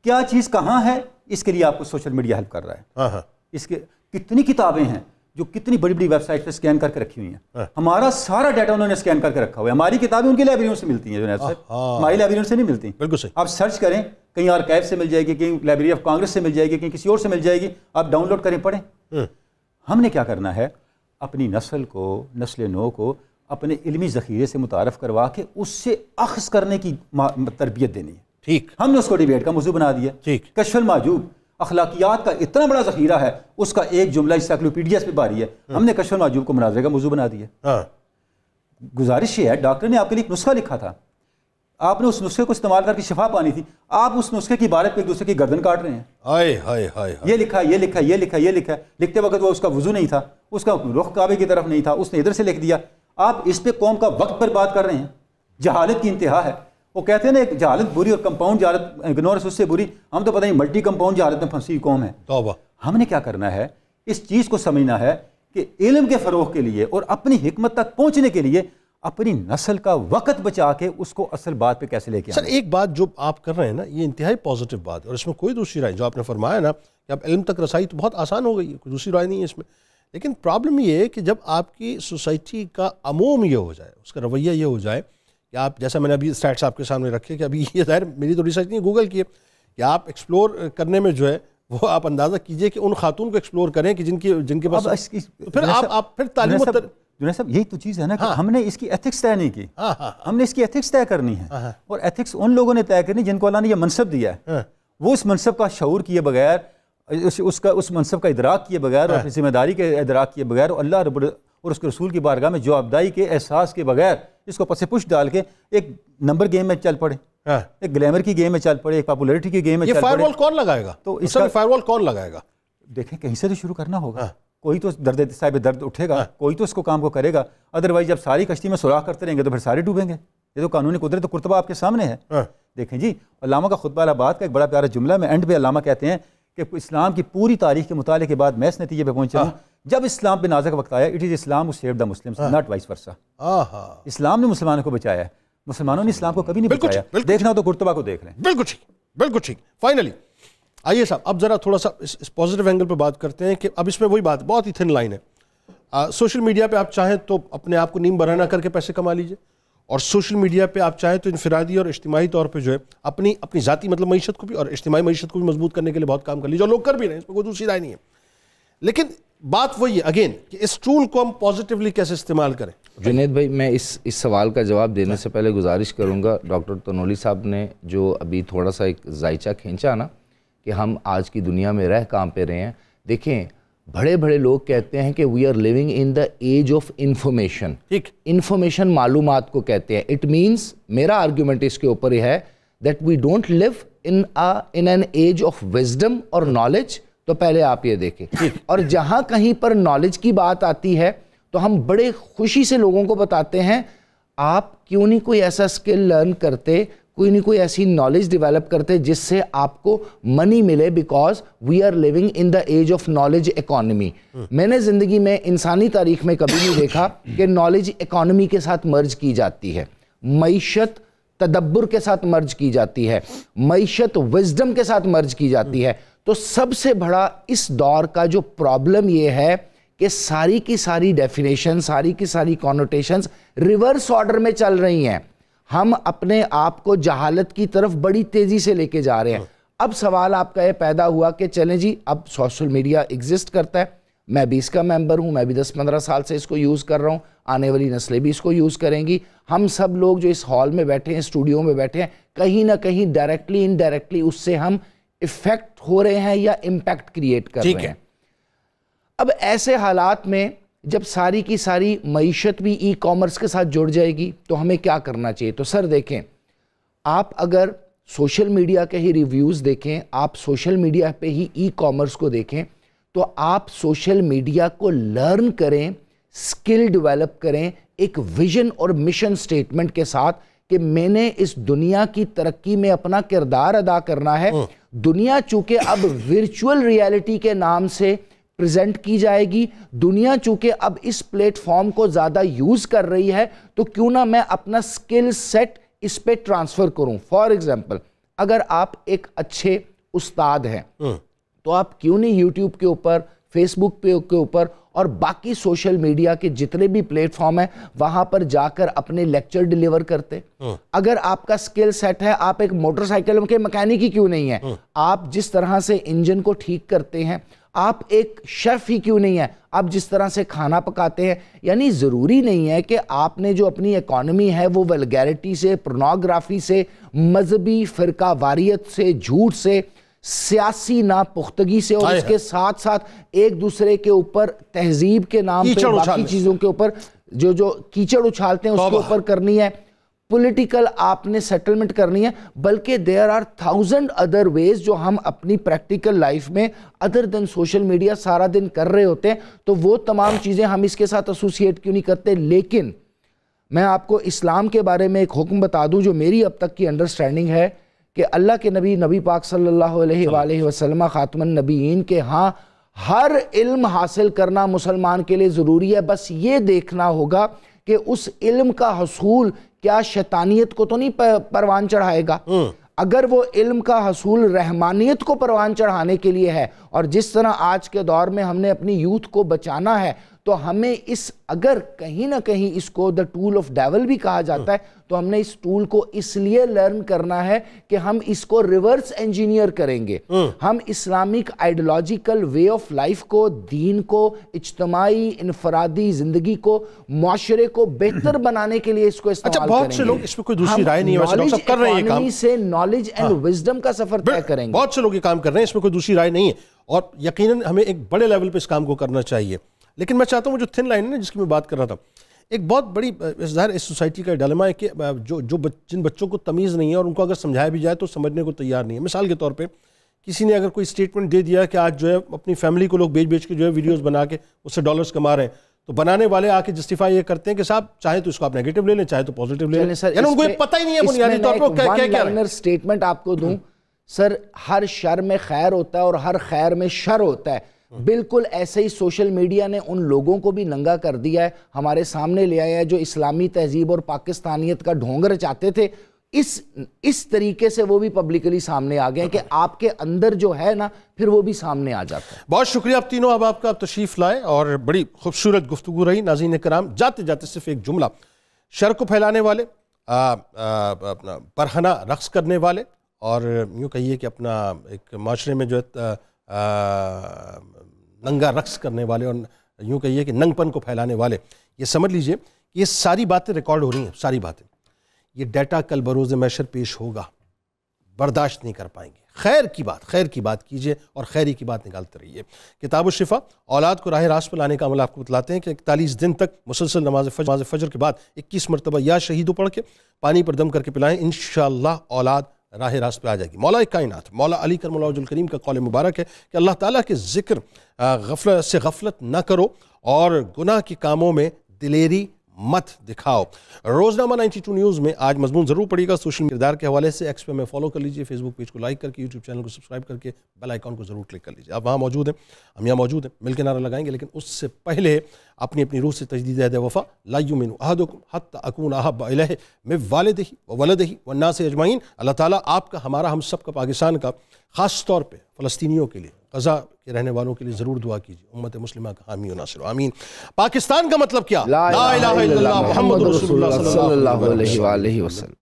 کیا چیز کہاں ہے, اس کے لیے آپ کو سوشل میڈیا ہیلپ کر رہا ہے. اس کے کتنی کتابیں ہیں جو کتنی بڑی بڑی ویب سائٹ پہ اسکین کر کے رکھی ہوئی ہیں. ہمارا سارا ڈیٹا انہوں نے اسکین کر کے رکھا ہوا ہے. ہماری کتابیں ان کی لائبریریوں سے ملتی ہیں, ہماری لائبریریوں سے نہیں ملتی. بالکل صحیح. آپ سرچ کریں, کہیں آرکائیو سے مل جائے گی, کہیں لائبریری آف کانگریس سے مل جائے گی, کہیں کسی اور سے مل جائے گی. آپ ڈاؤن لوڈ کریں, پڑھیں. ہم نے کیا کرنا ہے, اپنی نسل کو, نسل نو کو اپنے علمی ذخیرے سے متعارف کروا کے اس سے اخذ کرنے کی تربیت دینی ہے. ٹھیک. ہم نے اس کو ڈیبیٹ کا موضوع بنا دیا. ٹھیک. کشف المحجوب اخلاقیات کا اتنا بڑا ذخیرہ ہے, اس کا ایک جملہ انسائکلوپیڈیاز پہ باری ہے. ہم نے کشف المحجوب کو مناظرے کا موضوع بنا دیا. گزارش یہ ہے, ڈاکٹر نے آپ کے لیے ایک نسخہ لکھا تھا, آپ نے اس نسخے کو استعمال کر کے شفا پانی تھی, آپ اس نسخے کی عبارت پہ ایک دوسرے کی گردن کاٹ رہے ہیں. یہ لکھا, یہ لکھا, یہ لکھا, یہ لکھا. لکھتے وقت وہ اس کا وضو نہیں تھا, اس کا رخ کعبے کی طرف نہیں تھا, اس نے ادھر سے لکھ دیا. آپ اس پہ قوم کا وقت پر بات کر رہے ہیں. جہالت کی انتہا ہے. وہ کہتے ہیں نا ایک جہالت بری اور کمپاؤنڈ جہالت اگنورنس اس سے بری. ہم تو پتہ نہیں ملٹی کمپاؤنڈ جہالت میں پھنسی قوم ہے. ہم نے کیا کرنا ہے, اس چیز کو سمجھنا ہے کہ علم کے فروغ کے لیے اور اپنی حکمت تک پہنچنے کے لیے اپنی نسل کا وقت بچا کے اس کو اصل بات پہ کیسے لے کے آئیں.
سر ایک بات جو آپ کر رہے ہیں نا, یہ انتہائی پازیٹیو بات ہے, اور اس میں کوئی دوسری رائے, جو آپ نے فرمایا نا کہ اب علم تک رسائی تو بہت آسان ہو گئی ہے, کوئی دوسری رائے نہیں ہے اس میں. لیکن پرابلم یہ ہے کہ جب آپ کی سوسائٹی کا عموم یہ ہو جائے, اس کا رویہ یہ ہو جائے کہ آپ, جیسا میں نے ابھی اسٹیٹس آپ کے سامنے رکھے کہ ابھی یہ ظاہر میری تو ریسرچ نہیں, گوگل کی ہے, کہ آپ ایکسپلور کرنے میں جو ہے وہ آپ اندازہ کیجئے کہ ان خاتون کو ایکسپلور کریں کہ جن کے پاس پھر آپ پھر تعلیم
جنید صاحب یہی تو چیز ہے نا کہ ہم نے اس کی ایتھکس طے نہیں کی. ہم نے اس کی ایتھکس طے کرنی ہے, اور ایتھکس ان لوگوں نے طے کرنی جن کو اللہ نے یہ منصب دیا ہے. وہ اس منصب کا شعور کیے بغیر, اس منصب کا ادراک کیے بغیر, اور اپنی ذمہ داری کے ادراک کیے بغیر, اور اللہ رب اور اس کے رسول کی بارگاہ میں جوابداری کے احساس کے بغیر اس کو پس پش ڈال کے ایک نمبر گیم میں چل پڑے, ایک گلیمر کی گیم میں چل پڑے, ایک پاپولیرٹی کی گیم میں چل پڑے.
یہ فائر وال کون لگائے گا؟ تو اس کا فائر وال کون لگائے گا؟
دیکھیں کہیں سے تو شروع کرنا ہوگا. کوئی تو درد صاحب درد اٹھے گا, کوئی تو اس کو کام کو کرے گا. ادروائز جب ساری کشتی میں سوراخ کرتے رہیں گے تو پھر سارے ڈوبیں گے. یہ تو قانونی قدرت و کرتبہ آپ کے سامنے ہے. دیکھیں جی, علامہ کا خطبہ الہباد کا ایک بڑا پیارا جملہ میں اینڈ پہ علامہ کہتے ہیں کہ اسلام کی پوری تاریخ کے مطالعے کے بعد میں اس نتیجے پہ پہنچا ہوں, جب اسلام پہ نازک وقت آیا, it is Islam who saved the Muslims, not vice versa. اسلام نے مسلمانوں کو بچایا ہے, مسلمانوں نے اسلام کو کبھی نہیں بچایا. دیکھنا تو کرتبہ کو دیکھ لیں. بالکل ٹھیک,
بالکل ٹھیک. فائنلی آئیے صاحب اب ذرا تھوڑا سا اس پازیٹیو اینگل پہ بات کرتے ہیں کہ اب اس میں وہی بات بہت ہی تھن لائن ہے. سوشل میڈیا پہ آپ چاہیں تو اپنے آپ کو نیم برہنہ کر کے پیسے کما لیجئے, اور سوشل میڈیا پہ آپ چاہیں تو انفرادی اور اجتماعی طور پہ جو ہے اپنی ذاتی مطلب معیشت کو بھی اور اجتماعی معیشت کو بھی مضبوط کرنے کے لیے بہت کام کر لیجیے, اور لوگ کر بھی رہے ہیں, اس میں کوئی دوسری رائے نہیں ہے. لیکن بات وہی ہے اگین کہ اس ٹول کو ہم پازیٹیولی کیسے استعمال کریں.
جنید بھائی, میں اس سوال کا جواب دینے سے پہلے گزارش کروں گا, ڈاکٹر تنولی صاحب نے جو ابھی تھوڑا سا ایک ذائچہ کھینچا نا کہ ہم آج کی دنیا میں رہ کہاں پہ رہے ہیں. دیکھیں بڑے بڑے لوگ کہتے ہیں کہ we are living in the age of information. Information معلومات کو کہتے ہیں. اٹ مینس میرا آرگیومنٹ اس کے اوپر یہ ہے that we don't live in an age of wisdom اور نالج. تو پہلے آپ یہ دیکھیں, اور جہاں کہیں پر نالج کی بات آتی ہے تو ہم بڑے خوشی سے لوگوں کو بتاتے ہیں آپ کیوں نہیں کوئی ایسا اسکل لرن کرتے, کوئی نہیں کوئی ایسی نالج ڈیولپ کرتے جس سے آپ کو منی ملے, because we are living in the age of knowledge economy. میں نے زندگی میں انسانی تاریخ میں کبھی نہیں دیکھا کہ نالج اکانومی کے ساتھ مرج کی جاتی ہے, معیشت تدبر کے ساتھ مرج کی جاتی ہے, معیشت وزڈم کے ساتھ مرج کی جاتی ہے. تو سب سے بڑا اس دور کا جو پرابلم یہ ہے کہ ساری کی ساری ڈیفینیشن, ساری کی ساری کانوٹیشنز ریورس آرڈر میں چل رہی ہیں. ہم اپنے آپ کو جہالت کی طرف بڑی تیزی سے لے کے جا رہے ہیں. اب سوال آپ کا یہ پیدا ہوا کہ چلیں جی اب سوشل میڈیا ایگزسٹ کرتا ہے, میں بھی اس کا ممبر ہوں, میں بھی 10-15 سال سے اس کو یوز کر رہا ہوں, آنے والی نسلیں بھی اس کو یوز کریں گی. ہم سب لوگ جو اس ہال میں بیٹھے ہیں, اسٹوڈیو میں بیٹھے ہیں, کہیں نہ کہیں ڈائریکٹلی انڈائریکٹلی اس سے ہم افیکٹ ہو رہے ہیں یا امپیکٹ کریٹ کر رہے ہیں. اب ایسے حالات میں جب ساری کی ساری معیشت بھی ای کامرس کے ساتھ جڑ جائے گی تو ہمیں کیا کرنا چاہیے؟ تو سر دیکھیں, آپ اگر سوشل میڈیا کے ہی ریویوز دیکھیں, آپ سوشل میڈیا پہ ہی ای کامرس کو دیکھیں, تو آپ سوشل میڈیا کو لرن کریں, سکل ڈیولپ کریں ایک ویژن اور مشن سٹیٹمنٹ کے ساتھ کہ میں نے اس دنیا کی ترقی میں اپنا کردار ادا کرنا ہے. دنیا چونکہ اب ورچوئل ریالٹی کے نام سے پریزنٹ کی جائے گی, دنیا چونکہ اب اس پلیٹ فارم کو زیادہ یوز کر رہی ہے, تو کیوں نہ میں اپنا سکل سیٹ اس پہ ٹرانسفر کروں. فار ایگزامپل, اگر آپ ایک اچھے استاد ہیں تو آپ کیوں نہیں یوٹیوب کے اوپر, فیس بک کے اوپر اور باقی سوشل میڈیا کے جتنے بھی پلیٹ فارم ہیں وہاں پر جا کر اپنے لیکچر ڈیلیور کرتے. اگر آپ کا سکل سیٹ ہے, آپ ایک موٹر سائیکل کے مکینک ہی کیوں نہیں ہے, آپ جس طرح سے انجن کو ٹھیک کرتے ہیں, آپ ایک شیف ہی کیوں نہیں ہے, آپ جس طرح سے کھانا پکاتے ہیں. یعنی ضروری نہیں ہے کہ آپ نے جو اپنی اکانومی ہے وہ ولگیرٹی سے, پورنوگرافی سے, مذہبی فرقہ واریت سے, جھوٹ سے, سیاسی ناپختگی سے, اور اس کے ساتھ ساتھ ایک دوسرے کے اوپر تہذیب کے نام پہ باقی چیزوں کے اوپر جو کیچڑ اچھالتے ہیں اس کے اوپر کرنی ہے. پولیٹیکل آپ نے سیٹلمنٹ کرنی ہے, بلکہ there are 1000 other ways جو ہم اپنی پریکٹیکل لائف میں other than سوشل میڈیا سارا دن کر رہے ہوتے ہیں. تو وہ تمام چیزیں ہم اس کے ساتھ ایسوسیٹ کیوں نہیں کرتے. لیکن میں آپ کو اسلام کے بارے میں ایک حکم بتا دوں جو میری اب تک کی انڈرسٹینڈنگ ہے کہ اللہ کے نبی پاک صلی اللہ علیہ وآلہ وسلم خاتم النبیین کے ہاں ہر علم حاصل کرنا مسلمان کے لیے ضروری ہے. بس یہ دیکھنا ہوگا کہ اس علم کا حصول کیا شیطانیت کو تو نہیں پروان چڑھائے گا. اگر وہ علم کا حصول رحمانیت کو پروان چڑھانے کے لیے ہے, اور جس طرح آج کے دور میں ہم نے اپنی یوتھ کو بچانا ہے, تو ہمیں اگر کہیں نہ کہیں اس کو دا ٹول آف ڈیول بھی کہا جاتا ہے, تو ہم نے اس ٹول کو اس لیے لرن کرنا ہے کہ ہم اس کو ریورس انجینئر کریں گے. ہم Islamic ideological way of life کو, دین کو, اجتماعی انفرادی زندگی کو, معاشرے کو بہتر بنانے کے لیے اس کو استعمال کریں گے.
بہت سے لوگ اس میں کوئی دوسری رائے نہیں ہے, ویسے لوگ سب کر رہے ہیں یہ کام,
سے نالج اینڈ وزڈم کا سفر طے کریں گے.
بہت سے لوگ یہ کام کر رہے ہیں, اس میں کوئی دوسری رائے نہیں ہے, اور یقیناً ہمیں ایک بڑے لیول پہ اس کام کو کرنا چاہیے. لیکن میں چاہتا ہوں جو تھن لائن ہے نا جس کی میں بات کر رہا تھا, ایک بہت بڑی ظاہر اس سوسائٹی کا ڈائلیما ہے کہ جن بچوں کو تمیز نہیں ہے اور ان کو اگر سمجھایا بھی جائے تو سمجھنے کو تیار نہیں ہے. مثال کے طور پہ کسی نے اگر کوئی اسٹیٹمنٹ دے دیا کہ آج جو ہے اپنی فیملی کو لوگ بیچ کے جو ہے ویڈیوز بنا کے اس سے ڈالرز کما رہے ہیں, تو بنانے والے آ کے جسٹیفائی یہ کرتے ہیں کہ صاحب چاہے تو اس کو آپ نیگیٹو لے لیں, چاہے تو پوزیٹو لے لیں. یعنی ان کو یہ پتہ ہی نہیں ہے بنیادی طور پہ کیا کیا رہے ہیں.
اسٹیٹمنٹ آپ کو دوں سر, ہر شر میں خیر ہوتا ہے اور ہر خیر میں شر ہوتا ہے. بالکل ایسے ہی سوشل میڈیا نے ان لوگوں کو بھی ننگا کر دیا ہے, ہمارے سامنے لے آیا ہے جو اسلامی تہذیب اور پاکستانیت کا ڈھونگ رچاتے تھے. اس طریقے سے وہ بھی پبلکلی سامنے آ گئے ہیں کہ آپ کے اندر جو ہے نا پھر وہ بھی سامنے آ جاتا ہے.
بہت شکریہ آپ تینوں, اب آپ کا تشریف لائے اور بڑی خوبصورت گفتگو رہی. ناظرین کرام, جاتے جاتے صرف ایک جملہ, شر کو پھیلانے والے, اپنا برہنہ رقص کرنے والے, اور یوں کہیے کہ اپنا ایک معاشرے میں جو ہے ننگا رقص کرنے والے, اور یوں کہیے کہ ننگ پن کو پھیلانے والے, یہ سمجھ لیجئے یہ ساری باتیں ریکارڈ ہو رہی ہیں, ساری باتیں. یہ ڈیٹا کل بروز محشر پیش ہوگا, برداشت نہیں کر پائیں گے. خیر کی بات کیجئے اور خیری کی بات نکالتے رہیے۔ کتاب الشفا اولاد کو راہ راست پر لانے کا عمل آپ کو بتلاتے ہیں کہ 41 دن تک مسلسل نماز فجر کے بعد 21 مرتبہ یا شہیدو پڑھ کے پانی پر دم کر کے پلائیں، انشاءاللہ اولاد راہ راست پہ آ جائے گی۔ مولا کائنات مولا علی کرم اللہ وجہ الکریم کا قول مبارک ہے کہ اللہ تعالیٰ کے ذکر غفلت نہ کرو اور گناہ کے کاموں میں دلیری مت دکھاؤ۔ روزنامہ 92 نیوز میں آج مضمون ضرور پڑھیے گا سوشل کردار کے حوالے سے۔ ایکس پہ میں فالو کر لیجئے، فیس بک پیج کو لائک کر کے، یوٹیوب چینل کو سبسکرائب کر کے بیل آئیکن کو ضرور کلک کر لیجئے۔ آپ وہاں موجود ہیں، ہم یہاں موجود ہیں، مل کے نعرہ لگائیں گے، لیکن اس سے پہلے اپنی روح سے تجدید عہد وفا لا یؤمن احدکم حتی اکون احب الیہ من والدہ وولدہ والناس اجمعین۔ اللہ تعالیٰ آپ کا، ہمارا، ہم سب کا، پاکستان کا، خاص طور پہ فلسطینیوں کے لیے، غزہ کے رہنے والوں کے لیے ضرور دعا کیجیے۔ امت مسلمہ کا حامی و ناصر، آمین۔ پاکستان کا مطلب کیا؟ لا الہ الا اللہ محمد رسول اللہ صلی اللہ علیہ وسلم۔